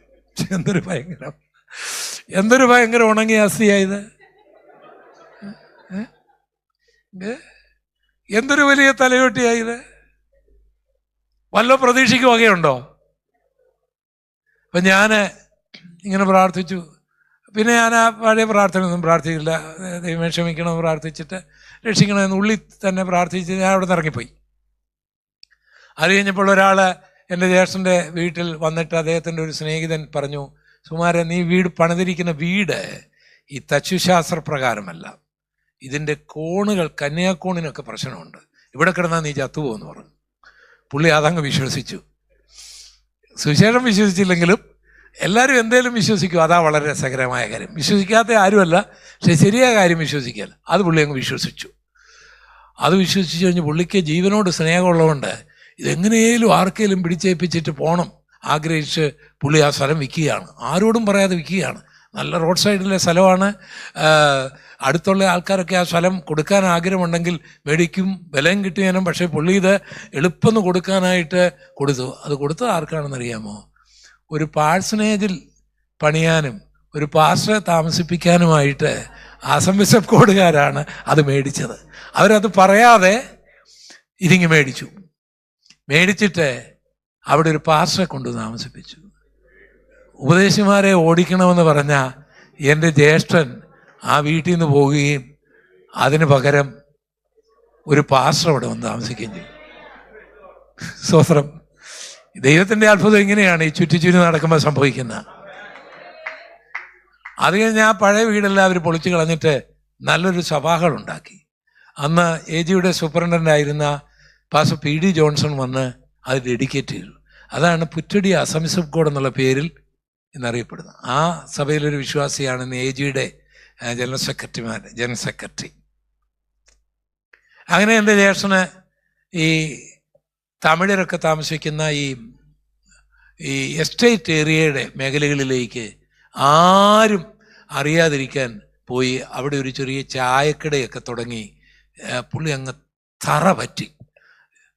എന്തൊരു ഭയങ്കര ഉണങ്ങിയ അസ്ഥിയായത്, എന്തൊരു വലിയ തലയോട്ടിയായത്. വല്ല പ്രതീക്ഷയ്ക്ക് വകയുണ്ടോ? അപ്പം ഞാൻ ഇങ്ങനെ പ്രാർത്ഥിച്ചു. പിന്നെ ഞാൻ ആ പഴയ പ്രാർത്ഥനയൊന്നും പ്രാർത്ഥിക്കില്ല. ദൈവമേ ക്ഷമിക്കണം പ്രാർത്ഥിച്ചിട്ട് രക്ഷിക്കണമെന്ന് ഉള്ളിൽ തന്നെ പ്രാർത്ഥിച്ച് ഞാൻ അവിടെ നിന്ന് ഇറങ്ങിപ്പോയി. അത് കഴിഞ്ഞപ്പോൾ ഒരാൾ എൻ്റെ ജ്യേഷ്ഠൻ്റെ വീട്ടിൽ വന്നിട്ട് അദ്ദേഹത്തിൻ്റെ ഒരു സ്നേഹിതൻ പറഞ്ഞു, സുകുമാരൻ, നീ പണിതിരിക്കുന്ന വീട് ഈ തച്ചുശാസ്ത്രപ്രകാരമല്ല, ഇതിൻ്റെ കോണുകൾ കന്യാകോണിനൊക്കെ പ്രശ്നമുണ്ട്, ഇവിടെ കിടന്നാൽ നീ ചത്തുപോകുമെന്ന് പറഞ്ഞു. പുള്ളി അതങ്ങ് വിശ്വസിച്ചു. സുവിശേഷം വിശ്വസിച്ചില്ലെങ്കിലും എല്ലാവരും എന്തേലും വിശ്വസിക്കും, അതാ വളരെ രസകരമായ കാര്യം. വിശ്വസിക്കാത്ത ആരുമല്ല, പക്ഷെ ശരിയായ കാര്യം വിശ്വസിക്കുക, അത് പുള്ളി അങ്ങ് വിശ്വസിച്ചു. അത് വിശ്വസിച്ച് കഴിഞ്ഞ് പുള്ളിക്ക് ജീവനോട് സ്നേഹമുള്ളതുകൊണ്ട് ഇതെങ്ങനെയും ആർക്കെങ്കിലും പിടിച്ചേൽപ്പിച്ചിട്ട് പോകണം ആഗ്രഹിച്ച് പുള്ളി ആ സ്ഥലം വിൽക്കുകയാണ്. ആരോടും പറയാതെ വിൽക്കുകയാണ്. നല്ല റോഡ് സൈഡിലെ സ്ഥലമാണ്. അടുത്തുള്ള ആൾക്കാരൊക്കെ ആ സ്ഥലം കൊടുക്കാൻ ആഗ്രഹമുണ്ടെങ്കിൽ മേടിക്കും, വിലയും കിട്ടിയാനും. പക്ഷേ പുള്ളി ഇത് എളുപ്പം കൊടുക്കാനായിട്ട് കൊടുത്തു. അത് കൊടുത്തത് ആർക്കാണെന്നറിയാമോ? ഒരു പാഴ്സനേജിൽ പണിയാനും ഒരു പാസ്റ്ററെ താമസിപ്പിക്കാനുമായിട്ട് ആസം ബിഷപ്പ് കോഡുകാരാണ് അത് മേടിച്ചത്. അവരത് പറയാതെ ഇതിങ്ങ് മേടിച്ചിട്ട് അവിടെ ഒരു പാസ്റ്ററെ കൊണ്ട് താമസിപ്പിച്ചു. ഉപദേശിമാരെ ഓടിക്കണമെന്ന് പറഞ്ഞ എൻ്റെ ജ്യേഷ്ഠൻ ആ വീട്ടിൽ നിന്ന് പോവുകയും അതിന് പകരം ഒരു പാസ്റ്റർ അവിടെ വന്ന് താമസിക്കുകയും ചെയ്തു. സ്തോത്രം. ദൈവത്തിൻ്റെ അത്ഭുതം ഇങ്ങനെയാണ് ഈ ചുറ്റിച്ചുരി നടക്കുമ്പോൾ സംഭവിക്കുന്നത്. അത് കഴിഞ്ഞ് ആ പഴയ വീടെല്ലാം അവർ പൊളിച്ചു കളഞ്ഞിട്ട് നല്ലൊരു സഭാകൾ ഉണ്ടാക്കി. അന്ന് AGയുടെ സൂപ്രണ്ടൻ്റ് ആയിരുന്ന പാസ്റ്റർ PD ജോൺസൺ വന്ന് അത് ഡെഡിക്കേറ്റ് ചെയ്തു. അതാണ് പുറ്റടി അസംബിഷപ്പ് കോഡ് എന്നുള്ള പേരിൽ എന്നറിയപ്പെടുന്നത്. ആ സഭയിലൊരു വിശ്വാസിയാണ് ഇന്ന് AGയുടെ ജനറൽ സെക്രട്ടറി. അങ്ങനെ എൻ്റെ ജ്യേഷ്ഠന് ഈ തമിഴരൊക്കെ താമസിക്കുന്ന ഈ എസ്റ്റേറ്റ് ഏരിയയുടെ മേഖലകളിലേക്ക് ആരും അറിയാതിരിക്കാൻ പോയി അവിടെ ഒരു ചെറിയ ചായക്കടയൊക്കെ തുടങ്ങി. പുള്ളി അങ്ങ് തറ പറ്റി.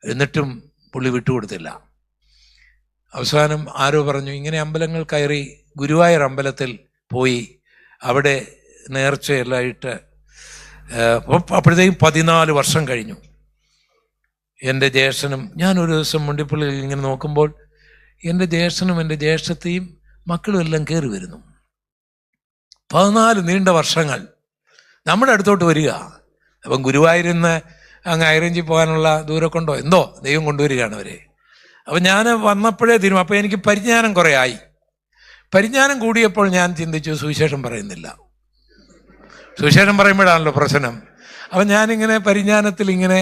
എന്നിട്ടും പുള്ളി വിട്ടുകൊടുത്തില്ല. അവസാനം ആരോ പറഞ്ഞു, ഇങ്ങനെ അമ്പലങ്ങൾ കയറി ഗുരുവായൂർ അമ്പലത്തിൽ പോയി അവിടെ നേർച്ചയെല്ലാം ഇട്ട്. അപ്പോഴത്തേക്കും 14 വർഷം കഴിഞ്ഞു. എൻ്റെ ജ്യേഷ്ഠനും ഞാനൊരു ദിവസം മുണ്ടിപ്പള്ളിയിൽ ഇങ്ങനെ നോക്കുമ്പോൾ എൻ്റെ ജ്യേഷ്ഠനും എൻ്റെ ജ്യേഷ്ഠത്തെയും മക്കളും എല്ലാം കയറി വരുന്നു. 14 നീണ്ട വർഷങ്ങൾ നമ്മുടെ അടുത്തോട്ട് വരിക. അപ്പം ഗുരുവായൂരിൽ നിന്ന് അങ്ങ് ഹൈറേഞ്ചിൽ പോകാനുള്ള ദൂരം കൊണ്ടോ എന്തോ ദൈവം കൊണ്ടുവരികയാണ് അവരെ. അപ്പം ഞാൻ വന്നപ്പോഴേ തീരും. അപ്പം എനിക്ക് പരിജ്ഞാനം കുറേ ആയി. പരിജ്ഞാനം കൂടിയപ്പോൾ ഞാൻ ചിന്തിച്ചു, സുവിശേഷം പറയുന്നില്ല. സുവിശേഷം പറയുമ്പോഴാണല്ലോ പ്രശ്നം. അപ്പം ഞാനിങ്ങനെ പരിജ്ഞാനത്തിൽ ഇങ്ങനെ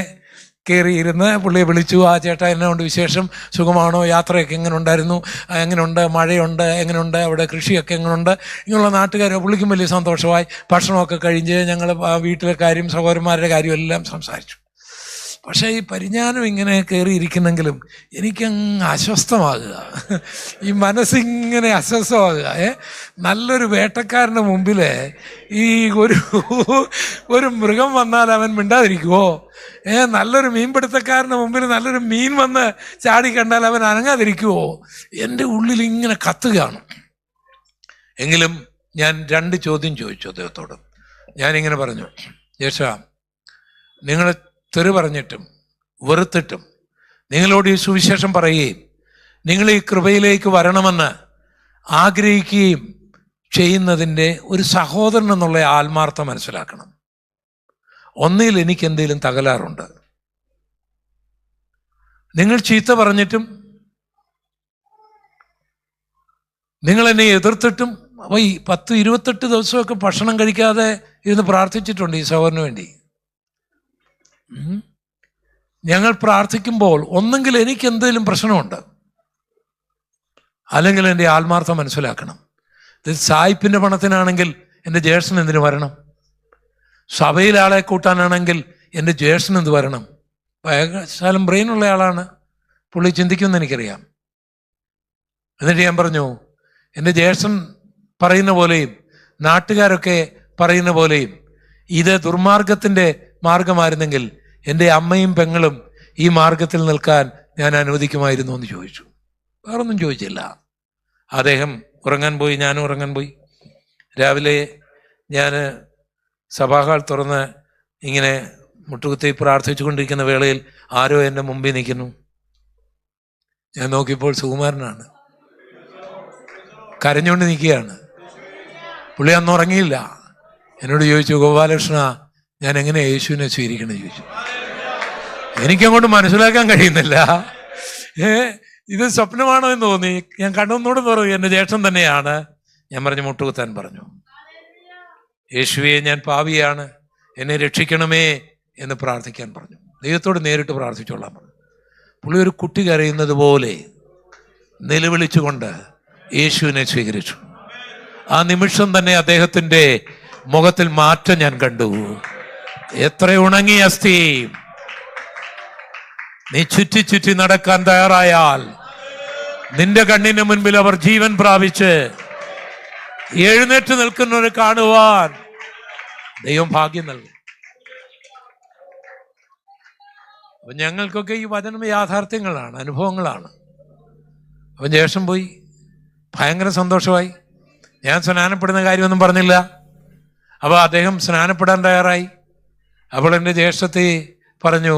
കയറിയിരുന്ന് പുള്ളിയെ വിളിച്ചു. ആ ചേട്ടാ, എന്നെ കൊണ്ട് വിശേഷം, സുഖമാണോ, യാത്രയൊക്കെ എങ്ങനെ ഉണ്ടായിരുന്നു, എങ്ങനെയുണ്ട്, മഴയുണ്ട്, എങ്ങനെയുണ്ട്, അവിടെ കൃഷിയൊക്കെ എങ്ങനെയുണ്ട്, ഇങ്ങനെയുള്ള നാട്ടുകാർ. പുള്ളിക്കും വലിയ സന്തോഷമായി. ഭക്ഷണമൊക്കെ കഴിഞ്ഞ് ഞങ്ങൾ വീട്ടിലെ കാര്യം, സഹോദരന്മാരുടെ കാര്യം എല്ലാം സംസാരിച്ചു. പക്ഷേ ഈ പരിജ്ഞാനം ഇങ്ങനെ കയറിയിരിക്കുന്നെങ്കിലും എനിക്കങ്ങ് അസ്വസ്ഥമാകുക, ഈ മനസ്സിങ്ങനെ അസ്വസ്ഥമാകുക. നല്ലൊരു വേട്ടക്കാരൻ്റെ മുമ്പിൽ ഈ ഒരു മൃഗം വന്നാൽ അവൻ മിണ്ടാതിരിക്കുമോ? നല്ലൊരു മീൻപിടുത്തക്കാരൻ്റെ മുമ്പിൽ നല്ലൊരു മീൻ വന്ന് ചാടി കണ്ടാൽ അവൻ അനങ്ങാതിരിക്കുമോ? എൻ്റെ ഉള്ളിൽ ഇങ്ങനെ കത്തുകയാണ്. എങ്കിലും ഞാൻ 2 ചോദ്യം ചോദിച്ചു അദ്ദേഹത്തോട്. ഞാനിങ്ങനെ പറഞ്ഞു, യേശാ, നിങ്ങൾ തെറി പറഞ്ഞിട്ടും വെറുത്തിട്ടും നിങ്ങളോട് ഈ സുവിശേഷം പറയുകയും നിങ്ങൾ ഈ കൃപയിലേക്ക് വരണമെന്ന് ആഗ്രഹിക്കുകയും ചെയ്യുന്നതിൻ്റെ ഒരു സഹോദരൻ എന്നുള്ള ആത്മാർത്ഥം മനസ്സിലാക്കണം. ഒന്നിൽ എനിക്ക് എന്തെങ്കിലും തകരാറുണ്ട്. നിങ്ങൾ ചീത്ത പറഞ്ഞിട്ടും നിങ്ങൾ എന്നെ എതിർത്തിട്ടും അപ്പോൾ ഈ 10-28 ദിവസമൊക്കെ ഭക്ഷണം കഴിക്കാതെ ഇരുന്ന് പ്രാർത്ഥിച്ചിട്ടുണ്ട് ഈ സഹോദരന് വേണ്ടി. ഞങ്ങൾ പ്രാർത്ഥിക്കുമ്പോൾ ഒന്നെങ്കിൽ എനിക്ക് എന്തെങ്കിലും പ്രശ്നമുണ്ട്, അല്ലെങ്കിൽ എൻ്റെ ആത്മാർത്ഥം മനസ്സിലാക്കണം. ഇത് സായിപ്പിൻ്റെ പണത്തിനാണെങ്കിൽ എൻ്റെ ജ്യേഷ്ഠൻ എന്തിനു വരണം? സഭയിൽ ആളെ കൂട്ടാനാണെങ്കിൽ എൻ്റെ ജ്യേഷ്ഠൻ എന്ത് വരണം? ശകലം ബ്രെയിനുള്ള ആളാണ്, പുള്ളി ചിന്തിക്കുമെന്ന് എനിക്കറിയാം. എന്നിട്ട് ഞാൻ പറഞ്ഞു, എൻ്റെ ജ്യേഷ്ഠൻ പറയുന്ന പോലെയും നാട്ടുകാരൊക്കെ പറയുന്ന പോലെയും ഇത് ദുർമാർഗത്തിൻ്റെ മാർഗമായിരുന്നെങ്കിൽ എൻ്റെ അമ്മയും പെങ്ങളും ഈ മാർഗത്തിൽ നിൽക്കാൻ ഞാൻ അനുവദിക്കുമായിരുന്നു എന്ന് ചോദിച്ചു. വേറൊന്നും ചോദിച്ചില്ല. അദ്ദേഹം ഉറങ്ങാൻ പോയി, ഞാനും ഉറങ്ങാൻ പോയി. രാവിലെ ഞാൻ സഭാഹാൾ തുറന്ന് ഇങ്ങനെ മുട്ടുകുത്തി പ്രാർത്ഥിച്ചു കൊണ്ടിരിക്കുന്ന വേളയിൽ ആരോ എൻ്റെ മുമ്പിൽ നിൽക്കുന്നു. ഞാൻ നോക്കിയപ്പോൾ സുകുമാരനാണ്, കരഞ്ഞുകൊണ്ട് നിൽക്കുകയാണ്. പുള്ളി അന്ന് ഉറങ്ങിയില്ല. എന്നോട് ചോദിച്ചു, ഗോപാലകൃഷ്ണ, ഞാൻ എങ്ങനെ യേശുവിനെ സ്വീകരിക്കണമെന്ന് ചോദിച്ചു. എനിക്കങ്ങോട്ട് മനസ്സിലാക്കാൻ കഴിയുന്നില്ല. ഇത് സ്വപ്നമാണോ എന്ന് തോന്നി. ഞാൻ കണ്ണൊന്നോട് പറഞ്ഞു, എൻ്റെ ജ്യേഷ്ഠൻ തന്നെയാണ്. ഞാൻ പറഞ്ഞു, മുട്ടുകുത്താൻ പറഞ്ഞു. യേശുവേ, ഞാൻ പാപിയാണ്, എന്നെ രക്ഷിക്കണമേ എന്ന് പ്രാർത്ഥിക്കാൻ പറഞ്ഞു. ദൈവത്തോട് നേരിട്ട് പ്രാർത്ഥിച്ചോളാൻ പറഞ്ഞു. പുള്ളി ഒരു കുട്ടി കരയുന്നത് പോലെ നിലവിളിച്ചുകൊണ്ട് യേശുവിനെ സ്വീകരിച്ചു. ആ നിമിഷം തന്നെ അദ്ദേഹത്തിൻ്റെ മുഖത്തിൽ മാറ്റം ഞാൻ കണ്ടു. എത്ര ഉണങ്ങിയ അസ്ഥി! നീ ചുറ്റി ചുറ്റി നടക്കാൻ തയ്യാറായാൽ നിന്റെ കണ്ണിന് മുൻപിൽ അവർ ജീവൻ പ്രാപിച്ച് എഴുന്നേറ്റ് നിൽക്കുന്നവരെ കാണുവാൻ ദൈവം ഭാഗ്യം നൽകും. അപ്പൊ ഞങ്ങൾക്കൊക്കെ ഈ വചനം യാഥാർത്ഥ്യങ്ങളാണ്, അനുഭവങ്ങളാണ്. അപ്പം ജ്യേഷ്ഠൻ പോയി, ഭയങ്കര സന്തോഷമായി. ഞാൻ സ്നാനപ്പെടുന്ന കാര്യമൊന്നും പറഞ്ഞില്ല. അപ്പോൾ അദ്ദേഹം സ്നാനപ്പെടാൻ തയ്യാറായി. അപ്പോൾ എൻ്റെ ജ്യേഷ്ഠത്തി പറഞ്ഞു,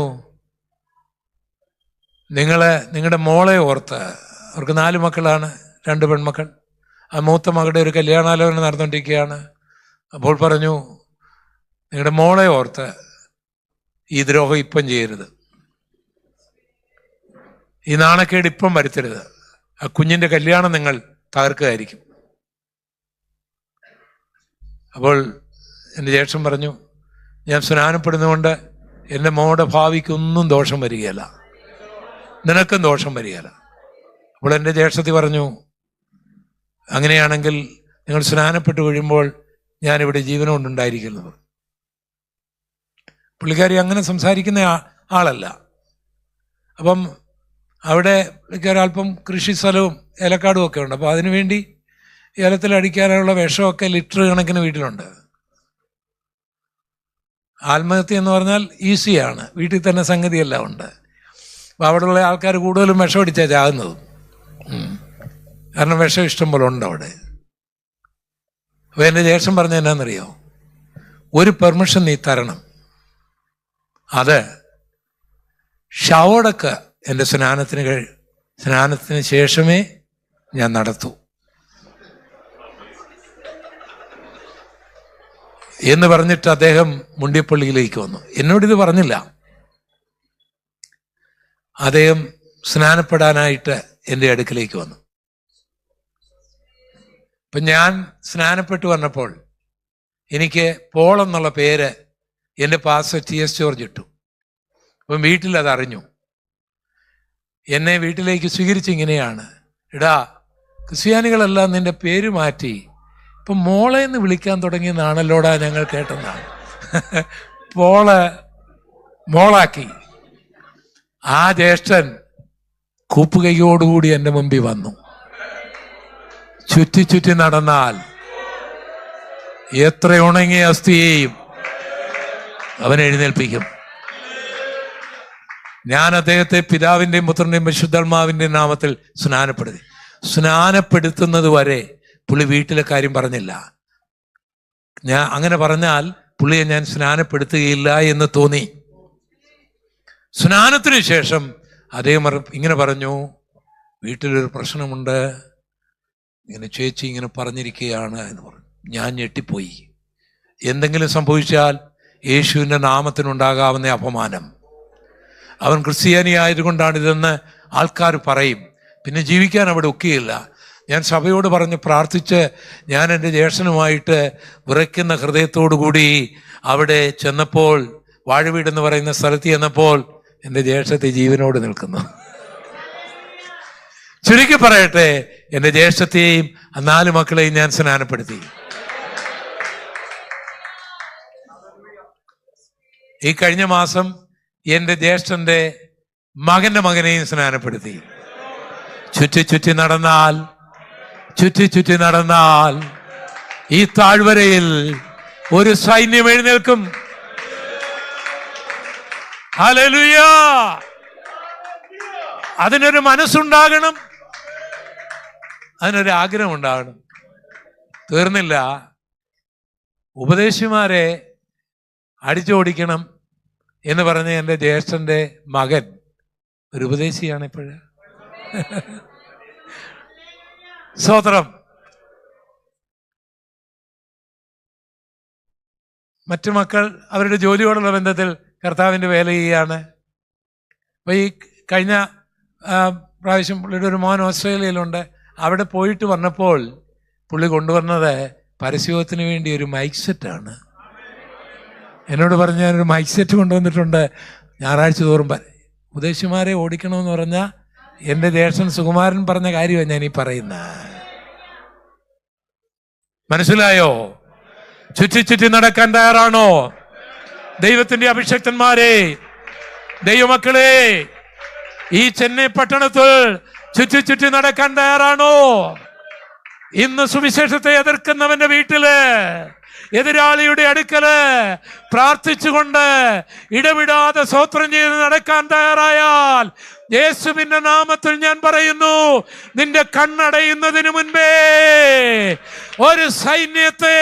നിങ്ങളുടെ മോളെ ഓർത്ത്, അവർക്ക് 4 മക്കളാണ്, 2 പെൺമക്കൾ. ആ മൂത്ത മകളുടെ ഒരു കല്യാണാലോചന നടന്നുകൊണ്ടിരിക്കുകയാണ്. അപ്പോൾ പറഞ്ഞു, നിങ്ങളുടെ മോളെ ഓർത്ത് ഈ ദ്രോഹം ഇപ്പം ചെയ്യരുത്, ഈ നാണക്കേട് ഇപ്പം വരുത്തരുത്. ആ കുഞ്ഞിൻ്റെ കല്യാണം നിങ്ങൾ തകർക്കുകയായിരിക്കും. അപ്പോൾ എൻ്റെ ജ്യേഷ്ഠൻ പറഞ്ഞു, ഞാൻ സ്നാനപ്പെടുന്നതുകൊണ്ട് എൻ്റെ മോളുടെ ഭാവിക്കൊന്നും ദോഷം വരികയില്ല, നിനക്കും ദോഷം വരികയില്ല. അപ്പോൾ എൻ്റെ ജ്യേഷ്ഠത്തി പറഞ്ഞു, അങ്ങനെയാണെങ്കിൽ നിങ്ങൾ സ്നാനപ്പെട്ട് വീഴുമ്പോൾ ഞാനിവിടെ ജീവനോണ്ടുണ്ടായിരിക്കുന്നത്. പുള്ളിക്കാരി അങ്ങനെ സംസാരിക്കുന്ന ആളല്ല. അപ്പം അവിടെ പുള്ളിക്കാരി അല്പം കൃഷി സ്ഥലവും ഏലക്കാടും ഒക്കെ ഉണ്ട്. അപ്പോൾ അതിനുവേണ്ടി ഏലത്തിൽ അടിക്കാനുള്ള വിഷമൊക്കെ ലിറ്റർ കണക്കിന് വീട്ടിലുണ്ട്. ആത്മഹത്യ എന്ന് പറഞ്ഞാൽ ഈസിയാണ്, വീട്ടിൽ തന്നെ സംഗതിയെല്ലാം ഉണ്ട്. അപ്പോൾ അവിടെയുള്ള ആൾക്കാർ കൂടുതലും വിഷം അടിച്ചാൽ ചാകുന്നതും. കാരണം വിഷം ഇഷ്ടം പോലെ ഉണ്ട് അവിടെ. അപ്പോൾ എൻ്റെ ജ്യേഷ്ഠൻ പറഞ്ഞ എന്നാന്നറിയോ, ഒരു പെർമിഷൻ നീ തരണം, അത് ഷവോടൊക്കെ എൻ്റെ സ്നാനത്തിന് ശേഷമേ ഞാൻ നടത്തൂ എന്ന് പറഞ്ഞിട്ട് അദ്ദേഹം മുണ്ടിയപ്പള്ളിയിലേക്ക് വന്നു. എന്നോടിത് പറഞ്ഞില്ല. അദ്ദേഹം സ്നാനപ്പെടാനായിട്ട് എൻ്റെ അടുക്കിലേക്ക് വന്നു. അപ്പം ഞാൻ സ്നാനപ്പെട്ടു വന്നപ്പോൾ എനിക്ക് പോൾ എന്നുള്ള പേര് എൻ്റെ പാസ്റ്റർ TS ജോർജ് ഇട്ടു. അപ്പം വീട്ടിൽ അതറിഞ്ഞു. എന്നെ വീട്ടിലേക്ക് സ്വീകരിച്ചിങ്ങനെയാണ്, എടാ, ക്രിസ്ത്യാനികളെല്ലാം നിന്റെ പേര് മാറ്റി ഇപ്പം മോളെ എന്ന് വിളിക്കാൻ തുടങ്ങിയെന്നാണല്ലോടാ ഞങ്ങൾ കേട്ടെന്നാണ്. മോളാക്കി. ആ ജ്യേഷ്ഠൻ കൂപ്പുകൈയോടുകൂടി എൻ്റെ മുമ്പിൽ വന്നു. ചുറ്റി ചുറ്റി നടന്നാൽ എത്ര ഉണങ്ങിയ അസ്ഥിയെയും അവൻ എഴുന്നേൽപ്പിക്കും. ഞാൻ അദ്ദേഹത്തെ പിതാവിൻ്റെയും പുത്രൻ്റെയും പരിശുദ്ധാത്മാവിൻ്റെയും നാമത്തിൽ സ്നാനപ്പെടുത്തുന്നത് വരെ പുള്ളി വീട്ടിലെ കാര്യം പറഞ്ഞില്ല. ഞാൻ അങ്ങനെ പറഞ്ഞാൽ പുള്ളിയെ ഞാൻ സ്നാനപ്പെടുത്തുകയില്ല എന്ന് തോന്നി. സ്നാനത്തിന് ശേഷം അദ്ദേഹം ഇങ്ങനെ പറഞ്ഞു, വീട്ടിലൊരു പ്രശ്നമുണ്ട്, ഇങ്ങനെ ചേച്ചി ഇങ്ങനെ പറഞ്ഞിരിക്കുകയാണ് എന്ന് പറഞ്ഞു. ഞാൻ ഞെട്ടിപ്പോയി. എന്തെങ്കിലും സംഭവിച്ചാൽ യേശുവിൻ്റെ നാമത്തിനുണ്ടാകാവുന്ന അപമാനം, അവൻ ക്രിസ്ത്യാനി ആയതുകൊണ്ടാണിതെന്ന് ആൾക്കാർ പറയും, പിന്നെ ജീവിക്കാൻ അവിടെ ഒക്കെയില്ല. ഞാൻ സഭയോട് പറഞ്ഞ് പ്രാർത്ഥിച്ച് ഞാൻ എൻ്റെ ജ്യേഷ്ഠനുമായിട്ട് വിറയ്ക്കുന്ന ഹൃദയത്തോടുകൂടി അവിടെ ചെന്നപ്പോൾ, വാഴവീടെന്ന് പറയുന്ന സ്ഥലത്ത് ചെന്നപ്പോൾ എൻ്റെ ജ്യേഷ്ഠത്തെ ജീവനോട് നിൽക്കുന്നു. ചുരുക്കി പറയട്ടെ, എൻ്റെ ജ്യേഷ്ഠത്തെയും 4 മക്കളെയും ഞാൻ സ്നാനപ്പെടുത്തി. ഈ കഴിഞ്ഞ മാസം എൻ്റെ ജ്യേഷ്ഠൻ്റെ മകൻ്റെ മകനെയും സ്നാനപ്പെടുത്തി. ചുറ്റി ചുറ്റി നടന്നാൽ ഈ താഴ്വരയിൽ ഒരു സൈന്യം എഴുന്നേൽക്കും. ഹല്ലേലൂയ! അതിനൊരു മനസ്സുണ്ടാകണം, അതിനൊരു ആഗ്രഹം ഉണ്ടാകണം. തീർന്നില്ല, ഉപദേശിമാരെ അടിച്ചോടിക്കണം എന്ന് പറഞ്ഞ എൻ്റെ ജ്യേഷ്ഠൻ്റെ മകൻ ഒരു ഉപദേശിയാണ് ഇപ്പോഴ്. സ്തോത്രം. മറ്റു മക്കൾ അവരുടെ ജോലിയോടുള്ള ബന്ധത്തിൽ കർത്താവിൻ്റെ വേല ചെയ്യുകയാണ്. അപ്പോൾ ഈ കഴിഞ്ഞ പ്രാവശ്യം പുള്ളിയുടെ ഒരു മോൻ ഓസ്ട്രേലിയയിലുണ്ട്. അവിടെ പോയിട്ട് വന്നപ്പോൾ പുള്ളി കൊണ്ടുവന്നത് പരസ്യത്തിന് വേണ്ടി ഒരു മൈക്ക് സെറ്റാണ്. എന്നോട് പറഞ്ഞ് ഞാനൊരു മൈക്ക് സെറ്റ് കൊണ്ടുവന്നിട്ടുണ്ട്. ഞായറാഴ്ച തോറും ഉപദേശിമാരെ ഓടിക്കണമെന്ന് പറഞ്ഞാൽ എൻ്റെ ജ്യേഷ്ഠൻ സുകുമാരൻ പറഞ്ഞ കാര്യമാണ് ഞാൻ ഈ പറയുന്നത്. മനസ്സിലായോ? ചുറ്റി നടക്കാൻ തയ്യാറാണോ? ദൈവത്തിന്റെ അഭിഷക്തന്മാരെ, ദൈവമക്കളെ, ഈ ചെന്നൈ പട്ടണത്തിൽ ചുറ്റി നടക്കാൻ തയ്യാറാണോ? ഇന്ന് സുവിശേഷത്തെ എതിർക്കുന്നവന്റെ വീട്ടില്, എതിരാളിയുടെ അടുക്കല് പ്രാർത്ഥിച്ചുകൊണ്ട് ഇടവിടാതെ സ്തോത്രം ചെയ്ത് നടക്കാൻ തയ്യാറായാൽ, യേശുവിന്റെ നാമത്തിൽ ഞാൻ പറയുന്നു, നിന്റെ കണ്ണടയുന്നതിന് മുൻപേ ഒരു സൈന്യത്തെ,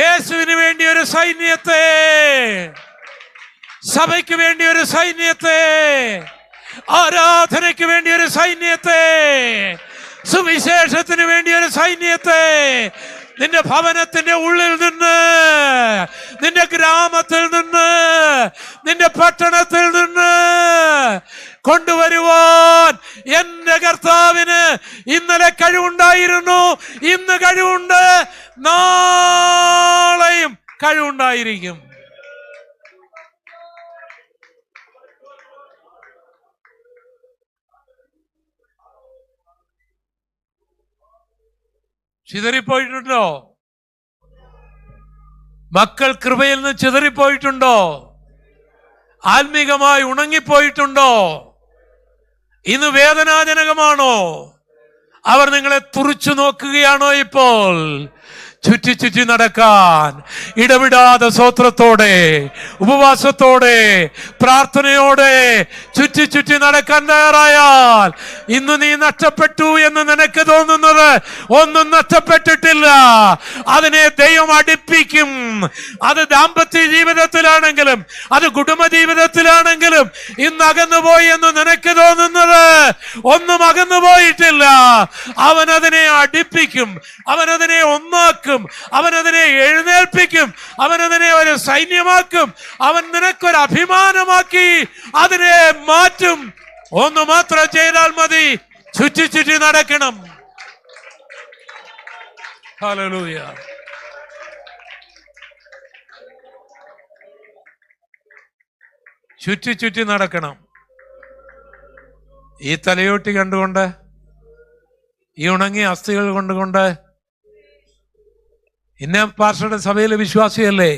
യേശുവിന് വേണ്ടി ഒരു സൈന്യത്തെ, സഭയ്ക്ക് വേണ്ടി ഒരു സൈന്യത്തെ, ആരാധനയ്ക്ക് വേണ്ടി ഒരു സൈന്യത്തെ, സുവിശേഷത്തിന് വേണ്ടി ഒരു സൈന്യത്തെ നിന്റെ ഭവനത്തിന്റെ ഉള്ളിൽ നിന്ന്, നിന്റെ ഗ്രാമത്തിൽ നിന്ന്, നിന്റെ പട്ടണത്തിൽ നിന്ന് കൊണ്ടുവരുവാൻ എന്റെ കർത്താവിന് ഇന്നലെ കഴിവുണ്ടായിരുന്നു, ഇന്ന് കഴിവുണ്ട്, നാളെയും കഴിവുണ്ടായിരിക്കും. ചിതറിപ്പോയിട്ടുണ്ടോ? മക്കൾ കൃപയിൽ നിന്ന് ചിതറിപ്പോയിട്ടുണ്ടോ? ആത്മീകമായി ഉണങ്ങിപ്പോയിട്ടുണ്ടോ? ഇന്ന് വേദനാജനകമാണോ? അവർ നിങ്ങളെ തുറിച്ചു നോക്കുകയാണോ? ഇപ്പോൾ ചുറ്റി നടക്കാൻ ഇടവിടാതെ സ്തോത്രത്തോടെ, ഉപവാസത്തോടെ, പ്രാർത്ഥനയോടെ ചുറ്റി നടക്കാൻ തയ്യാറായാൽ, ഇന്ന് നീ നഷ്ടപ്പെട്ടു എന്ന് നിനക്ക് തോന്നുന്നത് ഒന്നും നഷ്ടപ്പെട്ടിട്ടില്ല. അതിനെ ദൈവം അടുപ്പിക്കും. അത് ദാമ്പത്യ ജീവിതത്തിലാണെങ്കിലും, അത് കുടുംബ ജീവിതത്തിലാണെങ്കിലും, ഇന്ന് അകന്നുപോയി എന്ന് നിനക്ക് തോന്നുന്നത് ഒന്നും അകന്നുപോയിട്ടില്ല. അവനതിനെ അടുപ്പിക്കും, അവനതിനെ ഒന്നാക്കും, അവനതിനെ എഴുന്നേൽപ്പിക്കും, അവനതിനെ ഒരു സൈന്യമാക്കും, അവൻ നിനക്കൊരു അഭിമാനമാക്കി അതിനെ മാറ്റും. ഒന്ന് മാത്രം ചെയ്താൽ മതി, ചുറ്റി നടക്കണം. ഹല്ലേലൂയ. ചുറ്റി നടക്കണം. ഈ തലയോട്ടി കണ്ടുകൊണ്ട്, ഈ ഉണങ്ങിയ അസ്ഥികൾ കൊണ്ടുകൊണ്ട്, ഇന്ന പാസ്റ്ററുടെ സഭയിലെ വിശ്വാസിയല്ലേ,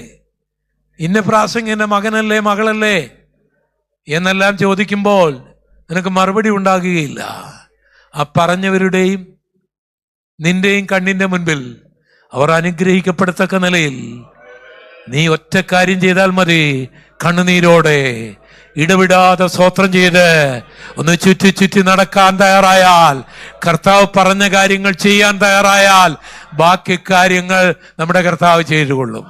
ഇന്ന പ്രാസംഗിന്റെ മകനല്ലേ, മകളല്ലേ എന്നെല്ലാം ചോദിക്കുമ്പോൾ നിനക്ക് മറുപടി ഉണ്ടാകുകയില്ല. ആ പറഞ്ഞവരുടെയും നിന്റെയും കണ്ണിന്റെ മുൻപിൽ അവർ അനുഗ്രഹിക്കപ്പെടത്തക്ക നിലയിൽ നീ ഒറ്റ കാര്യം ചെയ്താൽ മതി. കണ്ണുനീരോടെ ഇടവിടാതെ സ്തോത്രം ചെയ്ത് ഒന്ന് ചുറ്റി നടക്കാൻ തയ്യാറായാൽ, കർത്താവ് പറഞ്ഞ കാര്യങ്ങൾ ചെയ്യാൻ തയ്യാറായാൽ, ബാക്കി കാര്യങ്ങൾ നമ്മുടെ കർത്താവ് ചെയ്തുകൊള്ളും.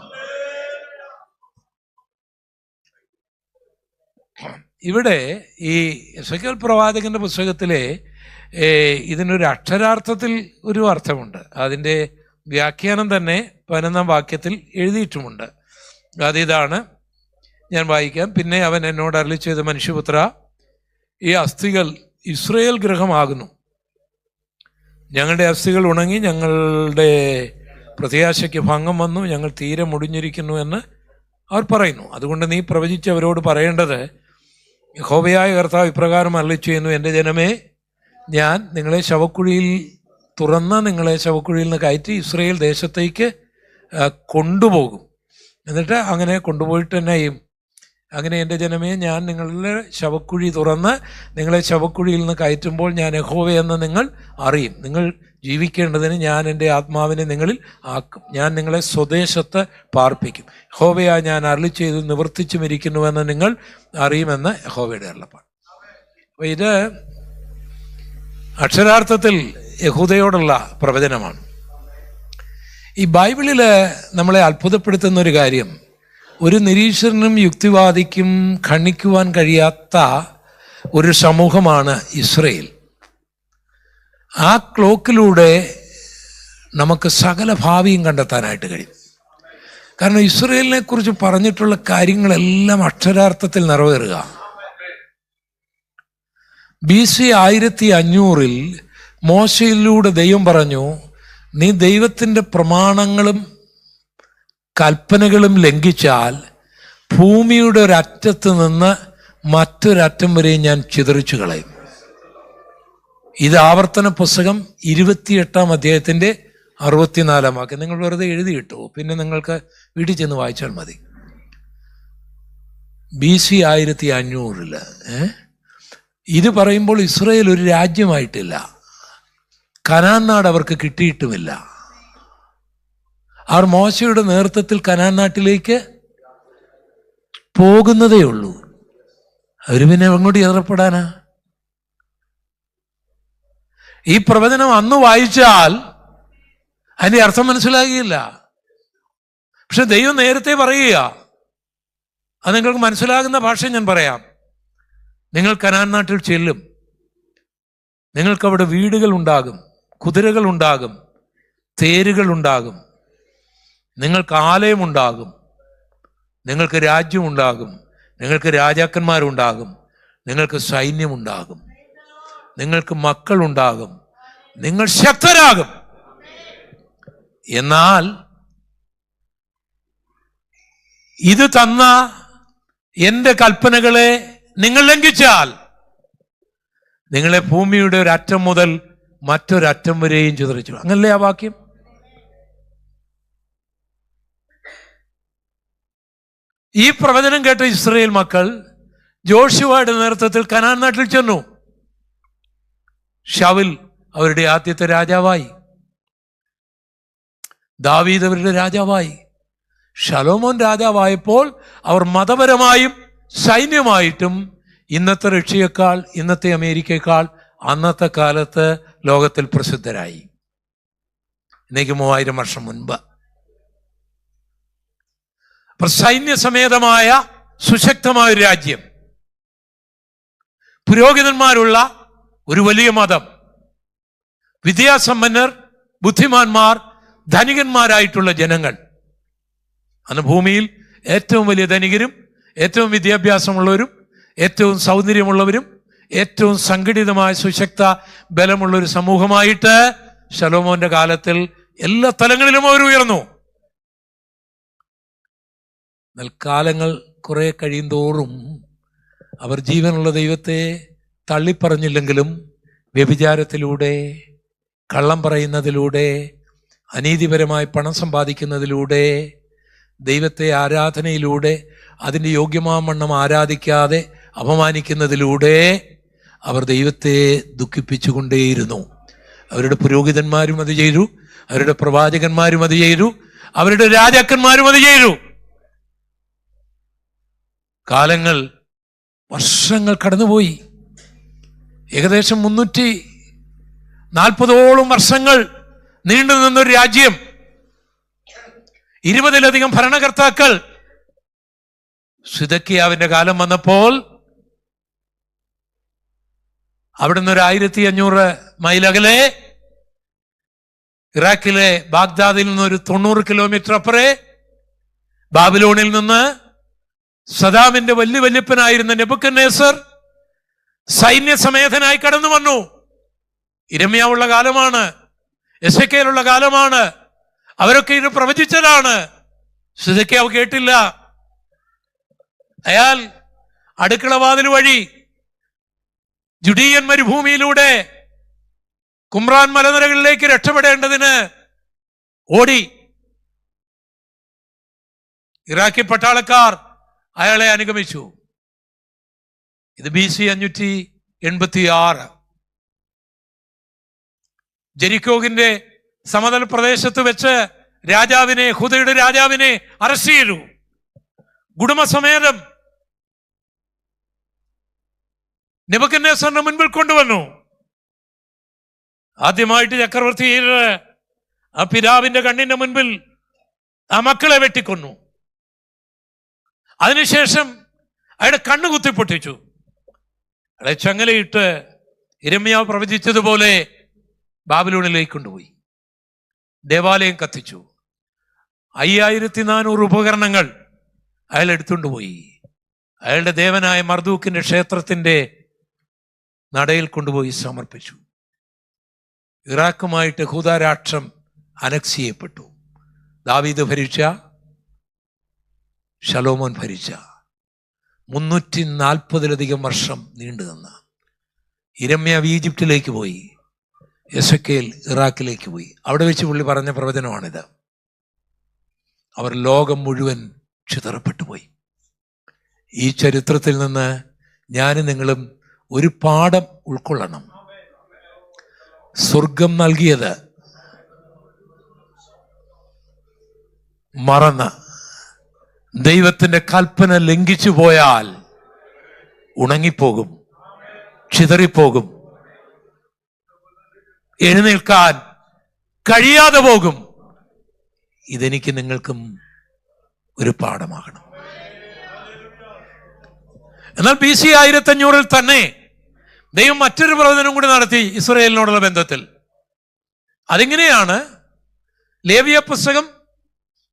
ഇവിടെ ഈ എസെക്കിയേൽ പ്രവാചകന്റെ പുസ്തകത്തിലെ ഇതിനൊരു അക്ഷരാർത്ഥത്തിൽ ഒരു അർത്ഥമുണ്ട്. അതിൻ്റെ വ്യാഖ്യാനം തന്നെ 11-ാം വാക്യത്തിൽ എഴുതിയിട്ടുമുണ്ട്. അതിതാണ്, ഞാൻ വായിക്കാം. പിന്നെ അവൻ എന്നോട് അരുളി ചെയ്ത മനുഷ്യപുത്ര, ഈ അസ്ഥികൾ ഇസ്രായേൽ ഗൃഹമാകുന്നു. ഞങ്ങളുടെ അസ്ഥികൾ ഉണങ്ങി, ഞങ്ങളുടെ പ്രത്യാശയ്ക്ക് ഭംഗം വന്നു, ഞങ്ങൾ തീരെ മുടിഞ്ഞിരിക്കുന്നു എന്ന് അവർ പറയുന്നു. അതുകൊണ്ട് നീ പ്രവചിച്ച് അവരോട് പറയേണ്ടത്, യഹോവയായ കർത്താവ് ഇപ്രകാരം അരുളി ചെയ്യുന്നു, എൻ്റെ ജനമേ, ഞാൻ നിങ്ങളെ ശവക്കുഴിയിൽ തുറന്ന് നിങ്ങളെ ശവക്കുഴിയിൽ നിന്ന് കയറ്റി ഇസ്രായേൽ ദേശത്തേക്ക് കൊണ്ടുപോകും. എന്നിട്ട് അങ്ങനെ കൊണ്ടുപോയിട്ട് തന്നെ ചെയ്യും. അങ്ങനെ എൻ്റെ ജനമേ, ഞാൻ നിങ്ങളുടെ ശവക്കുഴി തുറന്ന് നിങ്ങളെ ശവക്കുഴിയിൽ നിന്ന് കയറ്റുമ്പോൾ ഞാൻ യഹോവയെന്ന് നിങ്ങൾ അറിയും. നിങ്ങൾ ജീവിക്കേണ്ടതിന് ഞാൻ എൻ്റെ ആത്മാവിനെ നിങ്ങളിൽ ആക്കും. ഞാൻ നിങ്ങളെ സ്വദേശത്ത് പാർപ്പിക്കും. യഹോവയാ ഞാൻ അരുളി ചെയ്ത് നിവർത്തിച്ചുമിരിക്കുന്നുവെന്ന് നിങ്ങൾ അറിയുമെന്ന് യഹോവയുടെ അരുളപ്പാട്. അപ്പോൾ ഇത് അക്ഷരാർത്ഥത്തിൽ യഹൂദയോടുള്ള പ്രവചനമാണ്. ഈ ബൈബിളിൽ നമ്മളെ അത്ഭുതപ്പെടുത്തുന്ന ഒരു കാര്യം, ഒരു നിരീശ്വരനും യുക്തിവാദിക്കും ഖണ്ഡിക്കുവാൻ കഴിയാത്ത ഒരു സമൂഹമാണ് ഇസ്രായേൽ. ആ ക്ലോക്കിലൂടെ നമുക്ക് സകല ഭാവിയും കണ്ടെത്താനായിട്ട് കഴിയും. കാരണം ഇസ്രായേലിനെ കുറിച്ച് പറഞ്ഞിട്ടുള്ള കാര്യങ്ങളെല്ലാം അക്ഷരാർത്ഥത്തിൽ നിറവേറുക. BC 1500 മോശയിലൂടെ ദൈവം പറഞ്ഞു, നീ ദൈവത്തിൻ്റെ പ്രമാണങ്ങളും കൽപ്പനകളും ലംഘിച്ചാൽ ഭൂമിയുടെ ഒരറ്റത്ത് നിന്ന് മറ്റൊരറ്റം വരെ ഞാൻ ചിതറിച്ചു കളയും. ഇത് ആവർത്തന പുസ്തകം 28-ാം അധ്യായത്തിൻ്റെ 64-ാം വാക്യം. നിങ്ങൾ വെറുതെ എഴുതിയിട്ടു, പിന്നെ നിങ്ങൾക്ക് വീട്ടിൽ ചെന്ന് വായിച്ചാൽ മതി. BC 1500 ഇത് പറയുമ്പോൾ ഇസ്രായേൽ ഒരു രാജ്യമായിട്ടില്ല, കനാൻ നാട് അവർക്ക് കിട്ടിയിട്ടുമില്ല. അവർ മോശയുടെ നേതൃത്വത്തിൽ കനാൻ നാട്ടിലേക്ക് പോകുന്നതേ ഉള്ളൂ. അവർ പിന്നെ അങ്ങോട്ട് ഏറപ്പെടാനാ? ഈ പ്രവചനം അന്ന് വായിച്ചാൽ അതിൻ്റെ അർത്ഥം മനസ്സിലാകില്ല. പക്ഷെ ദൈവം നേരത്തെ പറയുക, അത് നിങ്ങൾക്ക് മനസ്സിലാകുന്ന ഭാഷ ഞാൻ പറയാം. നിങ്ങൾ കനാൻ നാട്ടിൽ ചെല്ലും, നിങ്ങൾക്കവിടെ വീടുകൾ ഉണ്ടാകും, കുതിരകൾ ഉണ്ടാകും, തേരുകൾ ഉണ്ടാകും, നിങ്ങൾക്ക് ആലയമുണ്ടാകും, നിങ്ങൾക്ക് രാജ്യമുണ്ടാകും, നിങ്ങൾക്ക് രാജാക്കന്മാരുണ്ടാകും, നിങ്ങൾക്ക് സൈന്യമുണ്ടാകും, നിങ്ങൾക്ക് മക്കളുണ്ടാകും, നിങ്ങൾ ശക്തരാകും. എന്നാൽ ഇത് തന്ന എൻ്റെ കൽപ്പനകളെ നിങ്ങൾ ലംഘിച്ചാൽ നിങ്ങളെ ഭൂമിയുടെ ഒരറ്റം മുതൽ മറ്റൊരറ്റം വരെയും ചിതറിച്ചു. അങ്ങനല്ലേ ആ വാക്യം? ഈ പ്രവചനം കേട്ട ഇസ്രായേൽ മക്കൾ ജോഷുവയുടെ നേതൃത്വത്തിൽ കനാൻ നാട്ടിൽ ചെന്നു. ശൗൽ അവരുടെ ആദ്യത്തെ രാജാവായി, ദാവീദ് അവരുടെ രാജാവായി, ശലോമോൻ രാജാവായപ്പോൾ അവർ മതപരമായും സൈന്യമായിട്ടും ഇന്നത്തെ റഷ്യയേക്കാൾ, ഇന്നത്തെ അമേരിക്കയേക്കാൾ അന്നത്തെ കാലത്ത് ലോകത്തിൽ പ്രസിദ്ധരായി. ഇന്നേക്ക് 3000 വർഷം മുൻപ്. സൈന്യസമേതമായ സുശക്തമായ ഒരു രാജ്യം, പുരോഹിതന്മാരുള്ള ഒരു വലിയ മതം, വിദ്യാസമ്പന്നർ, ബുദ്ധിമാന്മാർ, ധനികന്മാരായിട്ടുള്ള ജനങ്ങൾ. അന്ന് ഭൂമിയിൽ ഏറ്റവും വലിയ ധനികരും ഏറ്റവും വിദ്യാഭ്യാസമുള്ളവരും ഏറ്റവും സൗന്ദര്യമുള്ളവരും ഏറ്റവും സംഘടിതമായ സുശക്ത ബലമുള്ള ഒരു സമൂഹമായിട്ട് ശലോമോന്റെ കാലത്തിൽ എല്ലാ തലങ്ങളിലും അവർ ഉയർന്നു. എന്നാൽ കാലങ്ങൾ കുറെ കഴിയും തോറും അവർ ജീവനുള്ള ദൈവത്തെ തള്ളിപ്പറഞ്ഞില്ലെങ്കിലും വ്യഭിചാരത്തിലൂടെ, കള്ളം പറയുന്നതിലൂടെ, അനീതിപരമായി പണം സമ്പാദിക്കുന്നതിലൂടെ, ദൈവത്തെ ആരാധനയിലൂടെ അതിൻ്റെ യോഗ്യമാവണ്ണം ആരാധിക്കാതെ അപമാനിക്കുന്നതിലൂടെ അവർ ദൈവത്തെ ദുഃഖിപ്പിച്ചുകൊണ്ടേയിരുന്നു. അവരുടെ പുരോഹിതന്മാരും അത് ചെയ്തു, അവരുടെ പ്രവാചകന്മാരും അത് ചെയ്തു, അവരുടെ രാജാക്കന്മാരും അത് ചെയ്തു. കാലങ്ങൾ, വർഷങ്ങൾ കടന്നുപോയി. ഏകദേശം 340ഓളം വർഷങ്ങൾ നീണ്ടു നിന്നൊരു രാജ്യം, 20-ലധികം ഭരണകർത്താക്കൾ. സിദക്കിയാവിന്റെ കാലം വന്നപ്പോൾ അവിടുന്ന് ഒരു 1500 മൈൽ അകലെ ഇറാഖിലെ ബാഗ്ദാദിൽ നിന്ന് ഒരു 90 കിലോമീറ്റർ അപ്പുറേ ബാബിലോണിൽ നിന്ന് സദാമിന്റെ വല്യപ്പനായിരുന്ന നെബൂഖദ്നേസർ സൈന്യസമേതനായി കടന്നു വന്നു. ഇരമ്യാവുള്ള കാലമാണ്, എസെക്കേലുള്ള കാലമാണ്. അവരൊക്കെ ഇത് പ്രവചിച്ചതാണ്. സിദെക്കീയാവ് കേട്ടില്ല. അയാൾ അടുക്കളവാതിൽ വഴി ജുഡീയൻ മരുഭൂമിയിലൂടെ കുമ്രാൻ മലനിരകളിലേക്ക് രക്ഷപ്പെടേണ്ടതിന് ഓടി. ഇറാഖി പട്ടാളക്കാർ അയാളെ അനുഗമിച്ചു. ഇത് BC 586. ജെരിക്കോവിന്റെ സമതല പ്രദേശത്ത് വെച്ച് യഹൂദയുടെ രാജാവിനെ അറസ്റ്റ് ചെയ്തു. കുടുംബസമേതം നെബൂഖദ്നേസറിന്റെ മുൻപിൽ കൊണ്ടുവന്നു. ആദ്യമായിട്ട് ചക്രവർത്തി ആ പിതാവിന്റെ കണ്ണിന്റെ മുൻപിൽ ആ മക്കളെ വെട്ടിക്കൊന്നു. അതിനുശേഷം അയാളുടെ കണ്ണ് കുത്തിപ്പൊട്ടിച്ചു. അയാളെ ചങ്ങലയിട്ട് യിരെമ്യാവ് പ്രവചിച്ചതുപോലെ ബാബിലോണിലേക്ക് കൊണ്ടുപോയി. ദേവാലയം കത്തിച്ചു. 5400 ഉപകരണങ്ങൾ അയാൾ എടുത്തുകൊണ്ടുപോയി. അയാളുടെ ദേവനായ മർദൂക്കിന്റെ ക്ഷേത്രത്തിന്റെ നടയിൽ കൊണ്ടുപോയി സമർപ്പിച്ചു. ഇറാഖുമായിട്ട് യഹൂദരാഷ്ട്രം അനക്സ് ചെയ്യപ്പെട്ടു. ദാവീദ് ഭരിച്ച, ശലോമോൻ ഭരിച്ച 340-ലധികം വർഷം നീണ്ടു നിന്ന. യിരെമ്യാവ് ഈജിപ്തിലേക്ക് പോയി, എസെക്കേൽ ഇറാഖിലേക്ക് പോയി. അവിടെ വെച്ച് പുള്ളി പറഞ്ഞ പ്രവചനമാണിത്. അവർ ലോകം മുഴുവൻ ചിതറപ്പെട്ടു പോയി. ഈ ചരിത്രത്തിൽ നിന്ന് ഞാനും നിങ്ങളും ഒരു പാഠം ഉൾക്കൊള്ളണം. സ്വർഗം നൽകിയത് മറന്ന് ദൈവത്തിന്റെ കൽപ്പന ലംഘിച്ചു പോയാൽ ഉണങ്ങിപ്പോകും, ചിതറിപ്പോകും, എഴുന്നേൽക്കാൻ കഴിയാതെ പോകും. ഇതെനിക്ക് നിങ്ങൾക്കും ഒരു പാഠമാകണം. എന്നാൽ BC 1500 തന്നെ ദൈവം മറ്റൊരു പ്രവചനം കൂടി നടത്തി ഇസ്രായേലിനോടുള്ള ബന്ധത്തിൽ. അതിങ്ങനെയാണ്. ലേവ്യ പുസ്തകം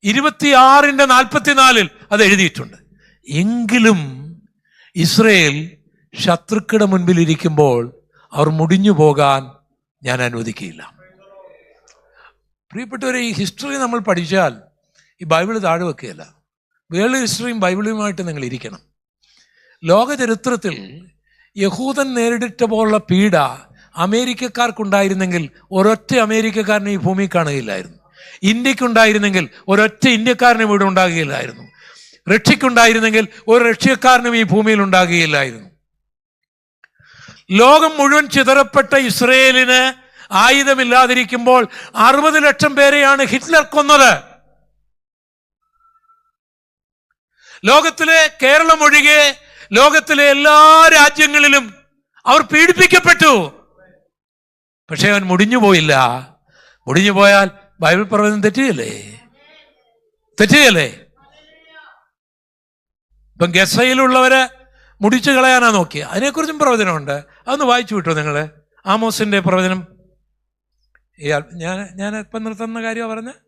26:44 അത് എഴുതിയിട്ടുണ്ട്. എങ്കിലും ഇസ്രായേൽ ശത്രുക്കളുടെ മുൻപിൽ ഇരിക്കുമ്പോൾ അവർ മുടിഞ്ഞു പോകാൻ ഞാൻ അനുവദിക്കുകയില്ല. പ്രിയപ്പെട്ടവരെ, ഈ ഹിസ്റ്ററി നമ്മൾ പഠിച്ചാൽ ഈ ബൈബിള് താഴെ വെക്കുകയല്ല. വേൾഡ് ഹിസ്റ്ററിയും ബൈബിളുമായിട്ട് നിങ്ങൾ ഇരിക്കണം. ലോക ചരിത്രത്തിൽ യഹൂദൻ നേരിട്ട പോലുള്ള പീഡ അമേരിക്കക്കാർക്കുണ്ടായിരുന്നെങ്കിൽ ഒരൊറ്റ അമേരിക്കക്കാരനെ ഈ ഭൂമി കാണുകയില്ലായിരുന്നു. ഇന്ത്യക്കുണ്ടായിരുന്നെങ്കിൽ ഒരൊറ്റ ഇന്ത്യക്കാരനും ഇവിടെ ഉണ്ടാകുകയില്ലായിരുന്നു. റഷ്യക്കുണ്ടായിരുന്നെങ്കിൽ ഒരു റഷ്യക്കാരനും ഈ ഭൂമിയിൽ ഉണ്ടാകുകയില്ലായിരുന്നു. ലോകം മുഴുവൻ ചിതറപ്പെട്ട ഇസ്രയേലിന് ആയുധമില്ലാതിരിക്കുമ്പോൾ 60 ലക്ഷം പേരെയാണ് ഹിറ്റ്ലർ കൊന്നത്. ലോകത്തിലെ കേരളം ഒഴികെ ലോകത്തിലെ എല്ലാ രാജ്യങ്ങളിലും അവർ പീഡിപ്പിക്കപ്പെട്ടു. പക്ഷെ അവൻ മുടിഞ്ഞു പോയില്ല. മുടിഞ്ഞു പോയാൽ ബൈബിൾ പ്രവചനം തെറ്റുകയല്ലേ? ഇപ്പം ഗസയിലുള്ളവരെ മുടിച്ചു കളയാനാ നോക്കിയ. അതിനെക്കുറിച്ചും പ്രവചനമുണ്ട്. അതൊന്ന് വായിച്ചു വിട്ടോ നിങ്ങൾ. ആമോസിന്റെ പ്രവചനം. ഞാൻ ഇപ്പം നിർത്തുന്ന കാര്യമാണ് പറഞ്ഞത്.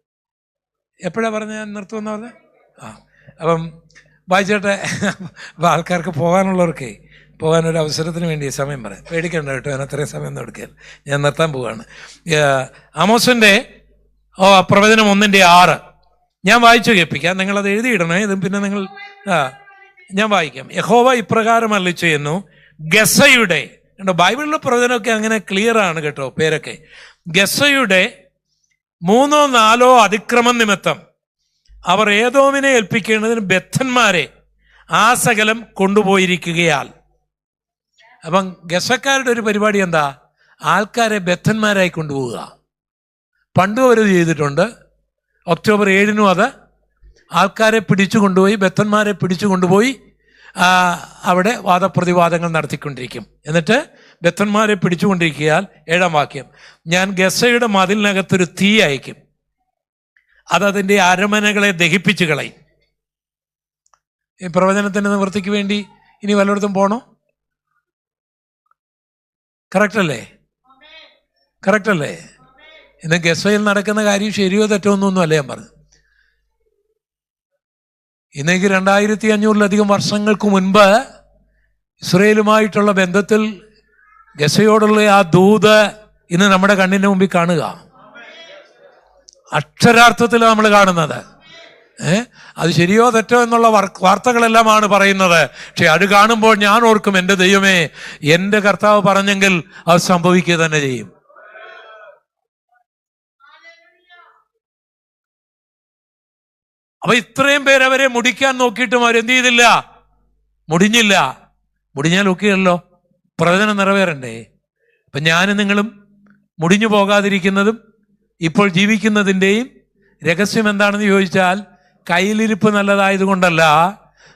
എപ്പോഴാണ് പറഞ്ഞത് ഞാൻ നിർത്തുമെന്ന് പറഞ്ഞത്? അപ്പം വായിച്ചോട്ടെ. അപ്പം ആൾക്കാർക്ക് പോകാനുള്ളവർക്കേ പോകാനൊരു അവസരത്തിന് വേണ്ടി സമയം പറയാം. പേടിക്കണ്ട കേട്ടോ, ഞാൻ അത്രയും സമയം ഒന്നും എടുക്കാൻ. ഞാൻ നിർത്താൻ പോവാണ്. ആമോസിന്റെ പ്രവചനം 1:6 ഞാൻ വായിച്ചു കേൾപ്പിക്കാം. നിങ്ങളത് എഴുതിയിടണേ. ഇതും പിന്നെ നിങ്ങൾ ഞാൻ വായിക്കാം. യഹോവ ഇപ്രകാരം അരുളിച്ചെയ്യുന്നു, ഗസയുടെ, ബൈബിളിലെ പ്രവചനമൊക്കെ അങ്ങനെ ക്ലിയർ ആണ് കേട്ടോ, പേരൊക്കെ. ഗസയുടെ 3-4 അതിക്രമം നിമിത്തം അവർ ഏദോമിനെ ഏൽപ്പിക്കേണ്ടതിന് ബദ്ധന്മാരെ ആ സകലം കൊണ്ടുപോയിരിക്കുകയാൽ. അപ്പം ഗസക്കാരുടെ ഒരു പരിപാടി എന്താ? ആൾക്കാരെ ബദ്ധന്മാരായി കൊണ്ടുപോവുക. പണ്ടും അവർ ചെയ്തിട്ടുണ്ട്. ഒക്ടോബർ 7 അത് ആൾക്കാരെ പിടിച്ചു കൊണ്ടുപോയി, ബദ്ധന്മാരെ പിടിച്ചു കൊണ്ടുപോയി അവിടെ വാദപ്രതിവാദങ്ങൾ നടത്തിക്കൊണ്ടിരിക്കും. എന്നിട്ട് ബദ്ധന്മാരെ പിടിച്ചുകൊണ്ടിരിക്കിയാൽ 7-ാം വാക്യം, ഞാൻ ഗസയുടെ മതിലിനകത്തൊരു തീ അയക്കും, അതതിൻ്റെ അരമനകളെ ദഹിപ്പിച്ചു കളയും. ഈ പ്രവചനത്തിൻ്റെ നിവൃത്തിക്ക് വേണ്ടി ഇനി വല്ലയിടത്തും പോണോ? കറക്റ്റല്ലേ? കറക്റ്റല്ലേ? ഇന്ന് ഗസയിൽ നടക്കുന്ന കാര്യം ശരിയോ തെറ്റോ ഒന്നൊന്നുമല്ല ഞാൻ പറഞ്ഞു. ഇന്നേക്ക് 2500-ലധികം വർഷങ്ങൾക്ക് മുൻപ് ഇസ്രയേലുമായിട്ടുള്ള ബന്ധത്തിൽ ഗസയോടുള്ള ആ ദൂത് ഇന്ന് നമ്മുടെ കണ്ണിന് മുമ്പിൽ കാണുക. അക്ഷരാർത്ഥത്തിലാണ് നമ്മൾ കാണുന്നത്. അത് ശരിയോ തെറ്റോ എന്നുള്ള വാർത്തകളെല്ലാമാണ് പറയുന്നത്. പക്ഷെ അത് കാണുമ്പോൾ ഞാൻ ഓർക്കും, എൻ്റെ ദൈവമേ, എൻ്റെ കർത്താവ് പറഞ്ഞെങ്കിൽ അത് സംഭവിക്കുക തന്നെ ചെയ്യും. അപ്പൊ ഇത്രയും പേര് അവരെ മുടിക്കാൻ നോക്കിയിട്ടും അവരെന്ത് ചെയ്തില്ല? മുടിഞ്ഞില്ല. മുടിഞ്ഞാൽ ഒക്കെയല്ലോ പ്രവചനം നിറവേറണ്ടേ? അപ്പൊ ഞാനും നിങ്ങളും മുടിഞ്ഞു പോകാതിരിക്കുന്നതും ഇപ്പോൾ ജീവിക്കുന്നതിൻ്റെയും രഹസ്യം എന്താണെന്ന് ചോദിച്ചാൽ, കയ്യിലിരിപ്പ് നല്ലതായതുകൊണ്ടല്ല,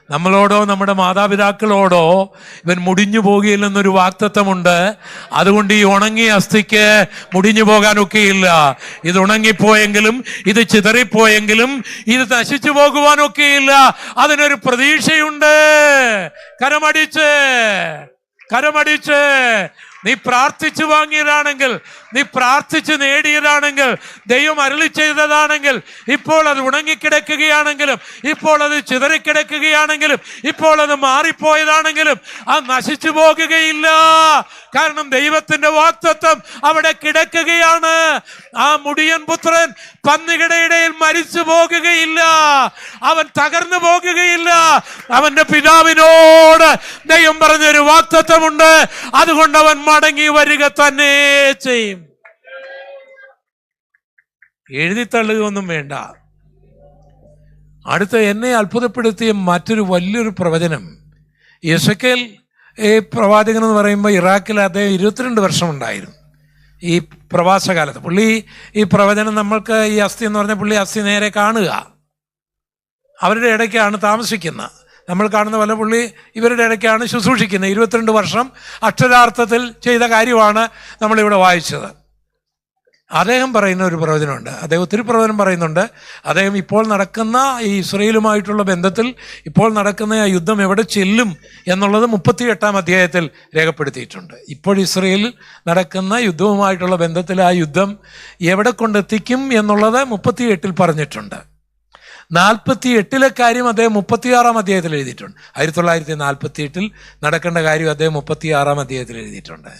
നമ്മളോടോ നമ്മുടെ മാതാപിതാക്കളോടോ ഇവൻ മുടിഞ്ഞു പോകുകയില്ലെന്നൊരു വാക്തത്വമുണ്ട്. അതുകൊണ്ട് ഈ ഉണങ്ങിയ അസ്ഥിക്ക് മുടിഞ്ഞു പോകാനൊക്കെയില്ല. ഇത് ഉണങ്ങിപ്പോയെങ്കിലും, ഇത് ചിതറിപ്പോയെങ്കിലും, ഇത് നശിച്ചു പോകുവാനൊക്കെയില്ല. അതിനൊരു പ്രതീക്ഷയുണ്ട്. കരമടിച്ച് നീ പ്രാർത്ഥിച്ചു വാങ്ങിയതാണെങ്കിൽ, നീ പ്രാർത്ഥിച്ച് നേടിയതാണെങ്കിൽ, ദൈവം അരുളി ചെയ്തതാണെങ്കിൽ, ഇപ്പോൾ അത് ഉണങ്ങിക്കിടക്കുകയാണെങ്കിലും, ഇപ്പോൾ അത് ചിതറിക്കിടക്കുകയാണെങ്കിലും, ഇപ്പോൾ അത് മാറിപ്പോയതാണെങ്കിലും അത് നശിച്ചു പോകുകയില്ല. കാരണം ദൈവത്തിന്റെ വാഗ്ദത്തം അവിടെ കിടക്കുകയാണ്. ആ മുടിയൻ പുത്രൻ പന്നികളുടെ ഇടയിൽ മരിച്ചു പോകുകയില്ല, അവൻ തകർന്നു പോകുകയില്ല. അവന്റെ പിതാവിനോട് ദൈവം പറഞ്ഞൊരു വാഗ്ദത്തമുണ്ട്. അതുകൊണ്ട് അവൻ മടങ്ങി വരിക തന്നെ ചെയ്യും. എഴുതിത്തള്ളുകയൊന്നും വേണ്ട. അടുത്ത എന്നെ അത്ഭുതപ്പെടുത്തിയ മറ്റൊരു വലിയൊരു പ്രവചനം, യെശക്കേൽ പ്രവാചകൻ എന്ന് പറയുമ്പോൾ ഇറാഖിൽ അദ്ദേഹം 22 വർഷം ഉണ്ടായിരുന്നു ഈ പ്രവാസകാലത്ത്. പുള്ളി ഈ പ്രവചനം, നമ്മൾക്ക് ഈ അസ്ഥി എന്ന് പറഞ്ഞ പുള്ളി അസ്ഥി നേരെ കാണുക, അവരുടെ ഇടയ്ക്കാണ് താമസിക്കുന്നത്. നമ്മൾ കാണുന്ന പോലെ പുള്ളി ഇവരുടെ ഇടയ്ക്കാണ് ശുശ്രൂഷിക്കുന്നത്. 22 വർഷം അക്ഷരാർത്ഥത്തിൽ ചെയ്ത കാര്യമാണ് നമ്മളിവിടെ വായിച്ചത്. അദ്ദേഹം പറയുന്ന ഒരു പ്രവചനമുണ്ട്. അദ്ദേഹം ഒത്തിരി പ്രവചനം പറയുന്നുണ്ട്. അദ്ദേഹം ഇപ്പോൾ നടക്കുന്ന ഈ ഇസ്രയേലുമായിട്ടുള്ള ബന്ധത്തിൽ ഇപ്പോൾ നടക്കുന്ന ആ യുദ്ധം എവിടെ ചെല്ലും എന്നുള്ളത് 38-ാം അധ്യായത്തിൽ രേഖപ്പെടുത്തിയിട്ടുണ്ട്. ഇപ്പോൾ ഇസ്രയേലിൽ നടക്കുന്ന യുദ്ധവുമായിട്ടുള്ള ബന്ധത്തിൽ ആ യുദ്ധം എവിടെ കൊണ്ടെത്തിക്കും എന്നുള്ളത് 38-ൽ പറഞ്ഞിട്ടുണ്ട്. 48-ലെ കാര്യം അദ്ദേഹം 36-ാം അധ്യായത്തിൽ എഴുതിയിട്ടുണ്ട്. 1948-ൽ നടക്കേണ്ട കാര്യം അദ്ദേഹം 36-ാം അധ്യായത്തിൽ എഴുതിയിട്ടുണ്ട്.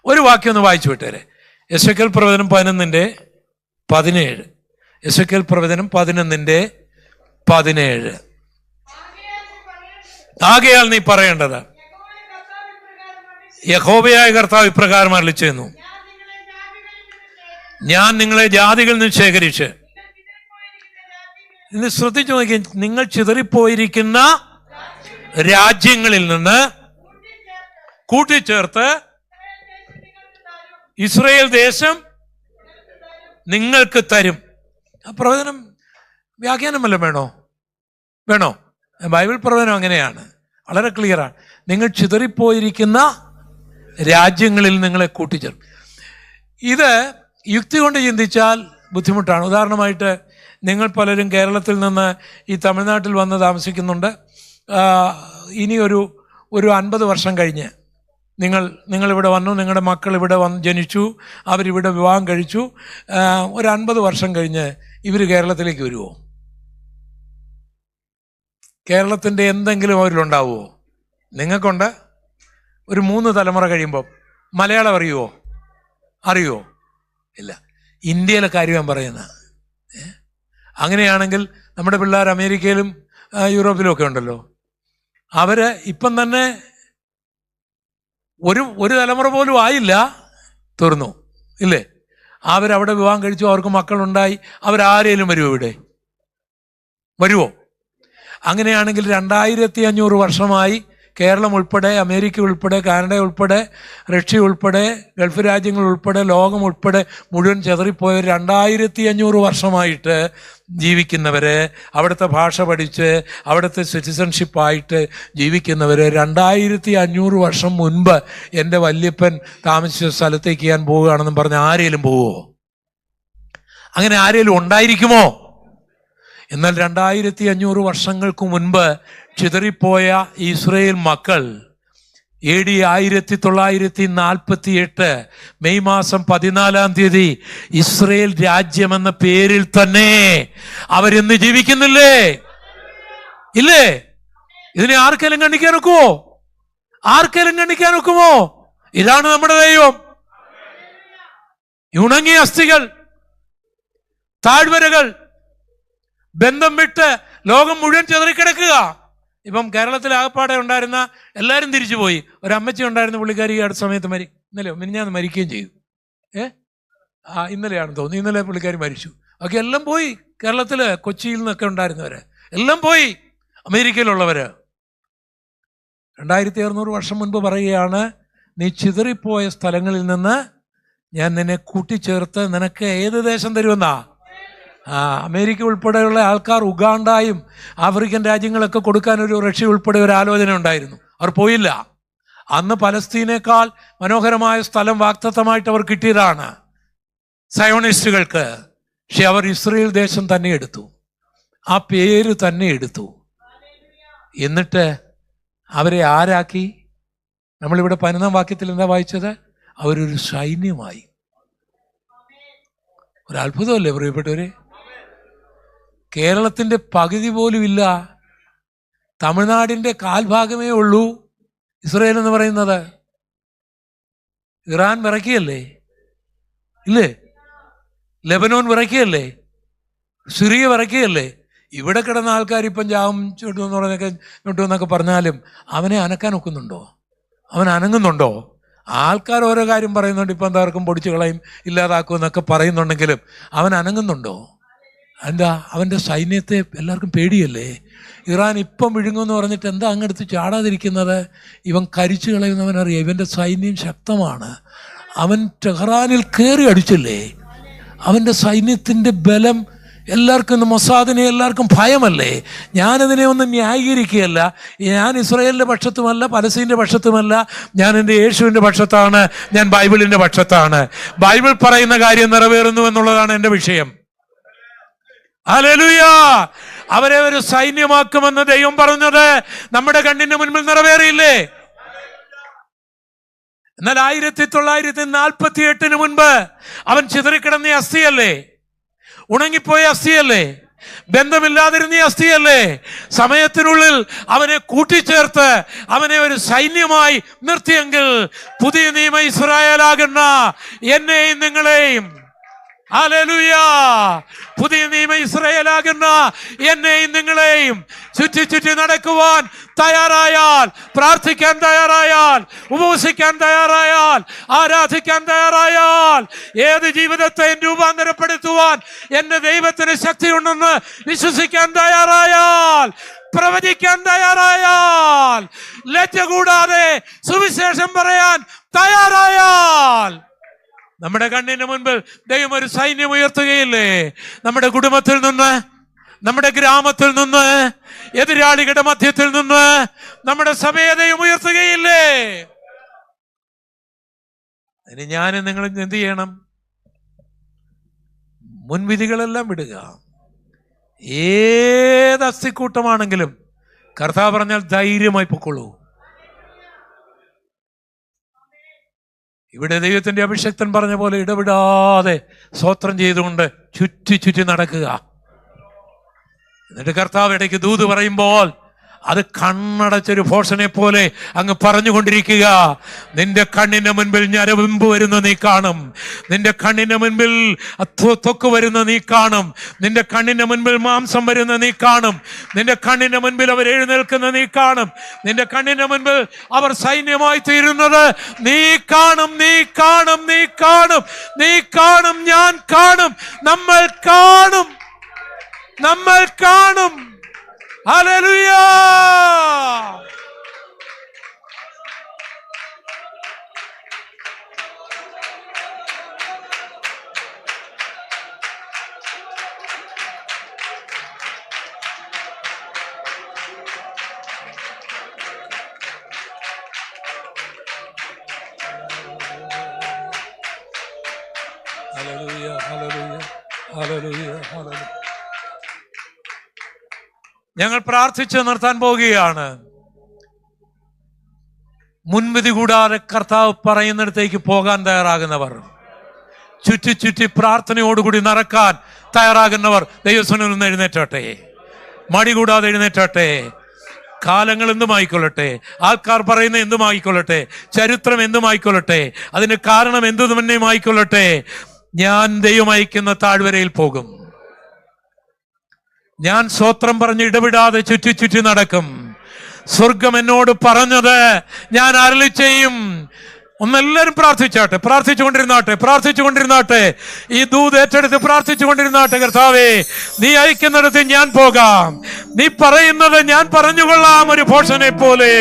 ഒരു വാക്യം ഒന്ന് വായിച്ചു വിട്ടേരെ. യെശക്കേൽ പ്രവചനം 11:17. യെശക്കേൽ പ്രവചനം 11:17. ആകയാൽ നീ പറയേണ്ടത്, യഹോവയായ കർത്താവ് ഇപ്രകാരം അരുളിച്ചെയ്യുന്നു, ഞാൻ നിങ്ങളെ ജാതികളിൽ നിന്ന് ശേഖരിച്ച്, ഇന്ന് ശ്രദ്ധിച്ചു നോക്കി, നിങ്ങൾ ചിതറിപ്പോയിരിക്കുന്ന രാജ്യങ്ങളിൽ നിന്ന് കൂട്ടിച്ചേർത്ത് ഇസ്രായേൽ ദേശം നിങ്ങൾക്ക് തരും. ആ പ്രവചനം വ്യാഖ്യാനം വല്ലതും വേണോ? ബൈബിൾ പ്രവചനം അങ്ങനെയാണ്, വളരെ ക്ലിയറാണ്. നിങ്ങൾ ചിതറിപ്പോയിരിക്കുന്ന രാജ്യങ്ങളിൽ നിങ്ങളെ കൂട്ടിച്ചേർക്കും. ഇത് യുക്തി കൊണ്ട് ചിന്തിച്ചാൽ ബുദ്ധിമുട്ടാണ്. ഉദാഹരണമായിട്ട്, നിങ്ങൾ പലരും കേരളത്തിൽ നിന്ന് ഈ തമിഴ്നാട്ടിൽ വന്ന് താമസിക്കുന്നുണ്ട്. ഇനി ഒരു 50 വർഷം കഴിഞ്ഞ് നിങ്ങളിവിടെ വന്നു, നിങ്ങളുടെ മക്കൾ ഇവിടെ ജനിച്ചു, അവരിവിടെ വിവാഹം കഴിച്ചു. ഒരു 50 വർഷം കഴിഞ്ഞ് ഇവർ കേരളത്തിലേക്ക് വരുമോ? കേരളത്തിൻ്റെ എന്തെങ്കിലും അവരിലുണ്ടാവുമോ? നിങ്ങൾക്കുണ്ട്. ഒരു 3 തലമുറ കഴിയുമ്പോൾ മലയാളം അറിയുമോ? ഇല്ല. ഇന്ത്യയിലെ കാര്യം ഞാൻ പറയുന്നത്. അങ്ങനെയാണെങ്കിൽ നമ്മുടെ പിള്ളേർ അമേരിക്കയിലും യൂറോപ്പിലും ഒക്കെ ഉണ്ടല്ലോ. അവര് ഇപ്പം തന്നെ ഒരു തലമുറ പോലും ആയില്ല, തീർന്നു ഇല്ലേ? അവരവിടെ വിവാഹം കഴിച്ചു, അവർക്ക് മക്കളുണ്ടായി. അവരാരേലും വരുമോ? അങ്ങനെയാണെങ്കിൽ 2500 വർഷമായി കേരളം ഉൾപ്പെടെ, അമേരിക്ക ഉൾപ്പെടെ, കാനഡ ഉൾപ്പെടെ, റഷ്യ ഉൾപ്പെടെ, ഗൾഫ് രാജ്യങ്ങൾ ഉൾപ്പെടെ, ലോകം ഉൾപ്പെടെ മുഴുവൻ ചെതറിപ്പോയവർ 2500 വർഷമായിട്ട് ജീവിക്കുന്നവര്, അവിടുത്തെ ഭാഷ പഠിച്ച് അവിടുത്തെ സിറ്റിസൺഷിപ്പായിട്ട് ജീവിക്കുന്നവര് 2500 വർഷം മുൻപ് എൻ്റെ വല്യപ്പൻ താമസിച്ച സ്ഥലത്തേക്ക് ഞാൻ പോവുകയാണെന്നും പറഞ്ഞ് ആരേലും പോവുമോ? അങ്ങനെ ആരേലും ഉണ്ടായിരിക്കുമോ? എന്നാൽ 2500 വർഷങ്ങൾക്ക് മുൻപ് ചിതറിപ്പോയ ഇസ്രായേൽ മക്കൾ AD 1948 മെയ് മാസം 14 ഇസ്രയേൽ രാജ്യമെന്ന പേരിൽ തന്നെ അവരിന്ന് ജീവിക്കുന്നില്ലേ? ഇല്ലേ? ഇതിനെ ആർക്കെങ്കിലും കണ്ടിക്കാൻ ഒക്കുമോ? ആർക്കെങ്കിലും കണ്ടിക്കാൻ ഒക്കുമോ? ഇതാണ് നമ്മുടെ ദൈവം. ഉണങ്ങിയ അസ്ഥികൾ, താഴ്വരകൾ, ബന്ധം വിട്ട് ലോകം മുഴുവൻ ചിതറിക്കിടക്കുക. ഇപ്പം കേരളത്തിൽ ആകപ്പാടെ ഉണ്ടായിരുന്ന എല്ലാവരും തിരിച്ചു പോയി. ഒരമ്മച്ചി ഉണ്ടായിരുന്ന പുള്ളിക്കാരി അടുത്ത സമയത്ത് ഇന്നലെയോ മിനിഞ്ഞാന്ന് മരിക്കുകയും ചെയ്തു. ഇന്നലെയാണെന്ന് തോന്നുന്നു. ഇന്നലെ പുള്ളിക്കാരി മരിച്ചു. ഒക്കെ എല്ലാം പോയി. കേരളത്തിൽ കൊച്ചിയിൽ നിന്നൊക്കെ ഉണ്ടായിരുന്നവര് എല്ലാം പോയി. അമേരിക്കയിലുള്ളവര് 2600 വർഷം മുൻപ് പറയുകയാണ്, നീ ചിതറിപ്പോയ സ്ഥലങ്ങളിൽ നിന്ന് ഞാൻ നിന്നെ കൂട്ടിച്ചേർത്ത് നിനക്ക് ഏത് ദേശം തരുമെന്നാ? അമേരിക്ക ഉൾപ്പെടെയുള്ള ആൾക്കാർ ഉഗാണ്ടായും ആഫ്രിക്കൻ രാജ്യങ്ങളൊക്കെ കൊടുക്കാൻ റഷ്യ ഉൾപ്പെടെ ഒരു ആലോചന ഉണ്ടായിരുന്നു. അവർ പോയില്ല. അന്ന് പലസ്തീനേക്കാൾ മനോഹരമായ സ്ഥലം വാഗ്ദത്തമായിട്ട് അവർ കിട്ടിയതാണ് സയോണിസ്റ്റുകൾക്ക്. പക്ഷെ അവർ ഇസ്രയേൽ ദേശം തന്നെ എടുത്തു, ആ പേര് തന്നെ എടുത്തു. എന്നിട്ട് അവരെ ആരാക്കി? നമ്മളിവിടെ 15-ാം വാക്യത്തിൽ എന്താ വായിച്ചത്? അവരൊരു സൈന്യമായി. ഒരു അത്ഭുതമല്ലേ പ്രിയപ്പെട്ടവരെ? കേരളത്തിന്റെ പകുതി പോലും ഇല്ല, തമിഴ്നാടിന്റെ കാൽഭാഗമേ ഉള്ളൂ ഇസ്രയേൽ എന്ന് പറയുന്നത്. ഇറാൻ വിറയ്ക്കുകയല്ലേ? ഇല്ലേ? ലെബനോൻ വിറയ്ക്കുകയല്ലേ? സിറിയ വിറയ്ക്കുകയല്ലേ? ഇവിടെ കിടന്ന ആൾക്കാർ ഇപ്പം ചാവും ചുട്ടുമെന്നൊക്കെ പറഞ്ഞാലും അവനെ അനക്കാൻ ഒക്കുന്നുണ്ടോ? അവൻ അനങ്ങുന്നുണ്ടോ? ആൾക്കാർ ഓരോ കാര്യം പറയുന്നുണ്ട്. ഇപ്പം എന്താർക്കും പൊടിച്ചു കളയും, ഇല്ലാതാക്കും എന്നൊക്കെ പറയുന്നുണ്ടെങ്കിലും അവൻ അനങ്ങുന്നുണ്ടോ? എന്താ? അവൻ്റെ സൈന്യത്തെ എല്ലാവർക്കും പേടിയല്ലേ? ഇറാൻ ഇപ്പം വിഴുങ്ങുമെന്ന് പറഞ്ഞിട്ട് എന്താ അങ്ങെടുത്ത് ചാടാതിരിക്കുന്നത്? ഇവൻ കരിച്ചു കളയുന്നവനറിയാം. ഇവൻ്റെ സൈന്യം ശക്തമാണ്. അവൻ ടെഹ്റാനിൽ കയറി അടിച്ചില്ലേ? അവൻ്റെ സൈന്യത്തിൻ്റെ ബലം എല്ലാവർക്കും ഇന്ന് മൊസാദിനെ എല്ലാവർക്കും ഭയമല്ലേ? ഞാനതിനെ ഒന്നും ന്യായീകരിക്കുകയല്ല. ഞാൻ ഇസ്രായേലിൻ്റെ പക്ഷത്തുമല്ല, പലസ്തീൻ്റെ പക്ഷത്തുമല്ല. ഞാൻ എൻ്റെ യേശുവിൻ്റെ പക്ഷത്താണ്. ഞാൻ ബൈബിളിൻ്റെ പക്ഷത്താണ്. ബൈബിൾ പറയുന്ന കാര്യം നിറവേറുന്നു എന്നുള്ളതാണ് എൻ്റെ വിഷയം. ഹല്ലേലൂയ! അവരെ ഒരു സൈന്യമാക്കുമെന്ന് ദൈവം പറഞ്ഞത് നമ്മുടെ കണ്ണിന് മുൻപിൽ നിറവേറിയില്ലേ? എന്നാൽ 1948 മുൻപ് അവൻ ചിതറിക്കിടന്ന അസ്ഥിയല്ലേ? ഉണങ്ങിപ്പോയ അസ്ഥിയല്ലേ? ബന്ധമില്ലാതിരുന്ന അസ്ഥിയല്ലേ? സമയത്തിനുള്ളിൽ അവനെ കൂട്ടിച്ചേർത്ത് അവനെ ഒരു സൈന്യമായി നിർത്തിയെങ്കിൽ പുതിയ നിയമ ഇസ്രായേലാകുന്ന എന്നെയും നിങ്ങളെയും, ഹല്ലേലൂയ, പുതിയ നിയമ ഇസ്രായേലാകുന്ന എന്നെയും നിങ്ങളെയും ചുറ്റി നടക്കുവാൻ തയ്യാറായാൽ, പ്രാർത്ഥിക്കാൻ തയ്യാറായാൽ, ഉപവസിക്കാൻ തയ്യാറായാൽ, ആരാധിക്കാൻ തയ്യാറായാൽ, ഏത് ജീവിതത്തെയും രൂപാന്തരപ്പെടുത്തുവാൻ എന്റെ ദൈവത്തിന് ശക്തിയുണ്ടെന്ന് വിശ്വസിക്കാൻ തയ്യാറായാൽ, പ്രവചിക്കാൻ തയ്യാറായാൽ, ലജ്ജ കൂടാതെ സുവിശേഷം പറയാൻ തയ്യാറായാൽ, നമ്മുടെ കണ്ണിന് മുൻപിൽ ദൈവം ഒരു സൈന്യം ഉയർത്തുകയില്ലേ? നമ്മുടെ കുടുംബത്തിൽ നിന്ന്, നമ്മുടെ ഗ്രാമത്തിൽ നിന്ന്, എതിരാളികളുടെ മധ്യത്തിൽ നിന്ന് നമ്മുടെ സഭയെ ദൈവം ഉയർത്തുകയില്ലേ? അതിന് ഞാൻ നിങ്ങൾ എന്ത് ചെയ്യണം? മുൻവിധികളെല്ലാം വിടുക. ഏത് അസ്ഥിക്കൂട്ടമാണെങ്കിലും കർത്താവ് പറഞ്ഞാൽ ധൈര്യമായി പൊക്കോളൂ. ഇവിടെ ദൈവത്തിന്റെ അഭിഷക്തൻ പറഞ്ഞ പോലെ ഇടവിടാതെ സ്തോത്രം ചെയ്തുകൊണ്ട് ചുറ്റി നടക്കുക. എന്നിട്ട് കർത്താവ് ഇടയ്ക്ക് ദൂത് പറയുമ്പോൾ അത് കണ്ണടച്ചൊരു ഭോഷനെ പോലെ അങ്ങ് പറഞ്ഞുകൊണ്ടിരിക്കുക. നിന്റെ കണ്ണിന്റെ മുൻപിൽ ഞരമ്പ് വരുന്ന നീ കാണും. നിന്റെ കണ്ണിന്റെ മുൻപിൽ ത്വക്ക് വരുന്ന നീ കാണും. നിന്റെ കണ്ണിന്റെ മുൻപിൽ മാംസം വരുന്ന നീ കാണും. നിന്റെ കണ്ണിന്റെ മുൻപിൽ അവർ എഴുന്നേൽക്കുന്ന നീ കാണും. നിന്റെ കണ്ണിന്റെ മുൻപിൽ അവർ സൈന്യമായി തീരുന്നത് നീ കാണും. നീ കാണും, നീ കാണും, നീ കാണും, ഞാൻ കാണും, നമ്മൾ കാണും, നമ്മൾ കാണും. Hallelujah! Hallelujah! Hallelujah! Hallelujah! Hallelujah! ഞങ്ങൾ പ്രാർത്ഥിച്ച് നിർത്താൻ പോവുകയാണ്. മുൻവിധി കൂടാതെ കർത്താവ് പറയുന്നിടത്തേക്ക് പോകാൻ തയ്യാറാകുന്നവർ, ചുറ്റി ചുറ്റി പ്രാർത്ഥനയോടുകൂടി നടക്കാൻ തയ്യാറാകുന്നവർ ദൈവസന്നിധിയിൽ നിന്ന് എഴുന്നേറ്റാട്ടെ. മടി കൂടാതെ എഴുന്നേറ്റാട്ടെ. കാലങ്ങൾ എന്തുമായിക്കൊള്ളട്ടെ, ആൾക്കാർ പറയുന്ന എന്തുമായിക്കൊള്ളട്ടെ, ചരിത്രം എന്തുമായിക്കൊള്ളട്ടെ, അതിന് കാരണം എന്തു തന്നെയുമായിക്കൊള്ളട്ടെ, ഞാൻ ദൈവം അയക്കുന്ന താഴ്വരയിൽ പോകും. ഞാൻ സ്വത്രം പറഞ്ഞ് ഇടപെടാതെ ചുറ്റി ചുറ്റി നടക്കും. സ്വർഗം എന്നോട് പറഞ്ഞത് ഞാൻ അരുളി ചെയ്യും. ഒന്നെല്ലാവരും പ്രാർത്ഥിച്ചാട്ടെ, പ്രാർത്ഥിച്ചുകൊണ്ടിരുന്നാട്ടെ. ഈ ദൂത് ഏറ്റെടുത്ത് പ്രാർത്ഥിച്ചുകൊണ്ടിരുന്നാട്ടെ. കർത്താവേ, നീ അയക്കുന്നിടത്ത് ഞാൻ പോകാം, നീ പറയുന്നത് ഞാൻ പറഞ്ഞുകൊള്ളാം, ഒരു ഭോഷനെ പോലെ.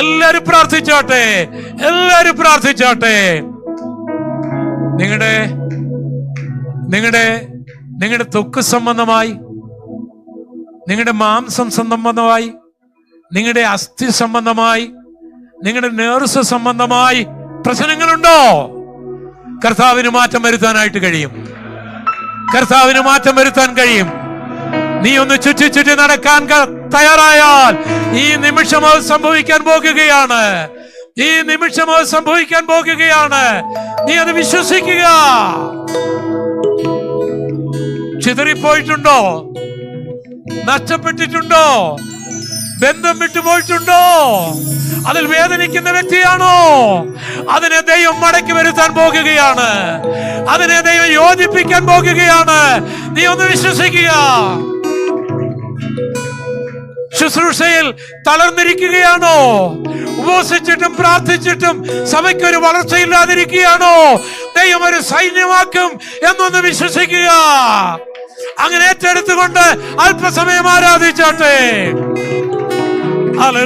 എല്ലാവരും പ്രാർത്ഥിച്ചാട്ടെ. നിങ്ങളുടെ ത്വക്ക് സംബന്ധമായി, നിങ്ങളുടെ മാംസം സംബന്ധമായി, നിങ്ങളുടെ അസ്ഥി സംബന്ധമായി, നിങ്ങളുടെ നേർസ് സംബന്ധമായി പ്രശ്നങ്ങളുണ്ടോ? കർത്താവിന് മാറ്റം വരുത്താനായിട്ട് കഴിയും. നീ ഒന്ന് ചുറ്റി നടക്കാൻ തയ്യാറായാൽ ഈ നിമിഷം അത് സംഭവിക്കാൻ പോകുകയാണ്. നീ അത് വിശ്വസിക്കുക. ചിതറിപ്പോയിട്ടുണ്ടോ? നഷ്ടപ്പെട്ടിട്ടുണ്ടോ? ബന്ധം വിട്ടുപോയിട്ടുണ്ടോ? അതിൽ വേദനിക്കുന്ന വ്യക്തിയാണോ? അതിനെ ദൈവം മടക്കി വരുത്താൻ പോകുകയാണ്. അതിനെ ദൈവം യോജിപ്പിക്കാൻ പോകുകയാണ്. നീ ഒന്ന് വിശ്വസിക്കുക. ശുശ്രൂഷയിൽ തളർന്നിരിക്കുകയാണോ? ഉപവസിച്ചിട്ടും പ്രാർത്ഥിച്ചിട്ടും സഭയ്ക്കൊരു വളർച്ചയില്ലാതിരിക്കുകയാണോ? ദൈവം ഒരു സൈന്യമാക്കും എന്നൊന്ന് വിശ്വസിക്കുക. അങ്ങനെ ഏറ്റെടുത്തുകൊണ്ട് അല്പസമയം ആരാധിച്ചാട്ടെ. ഹല്ലേലൂയ.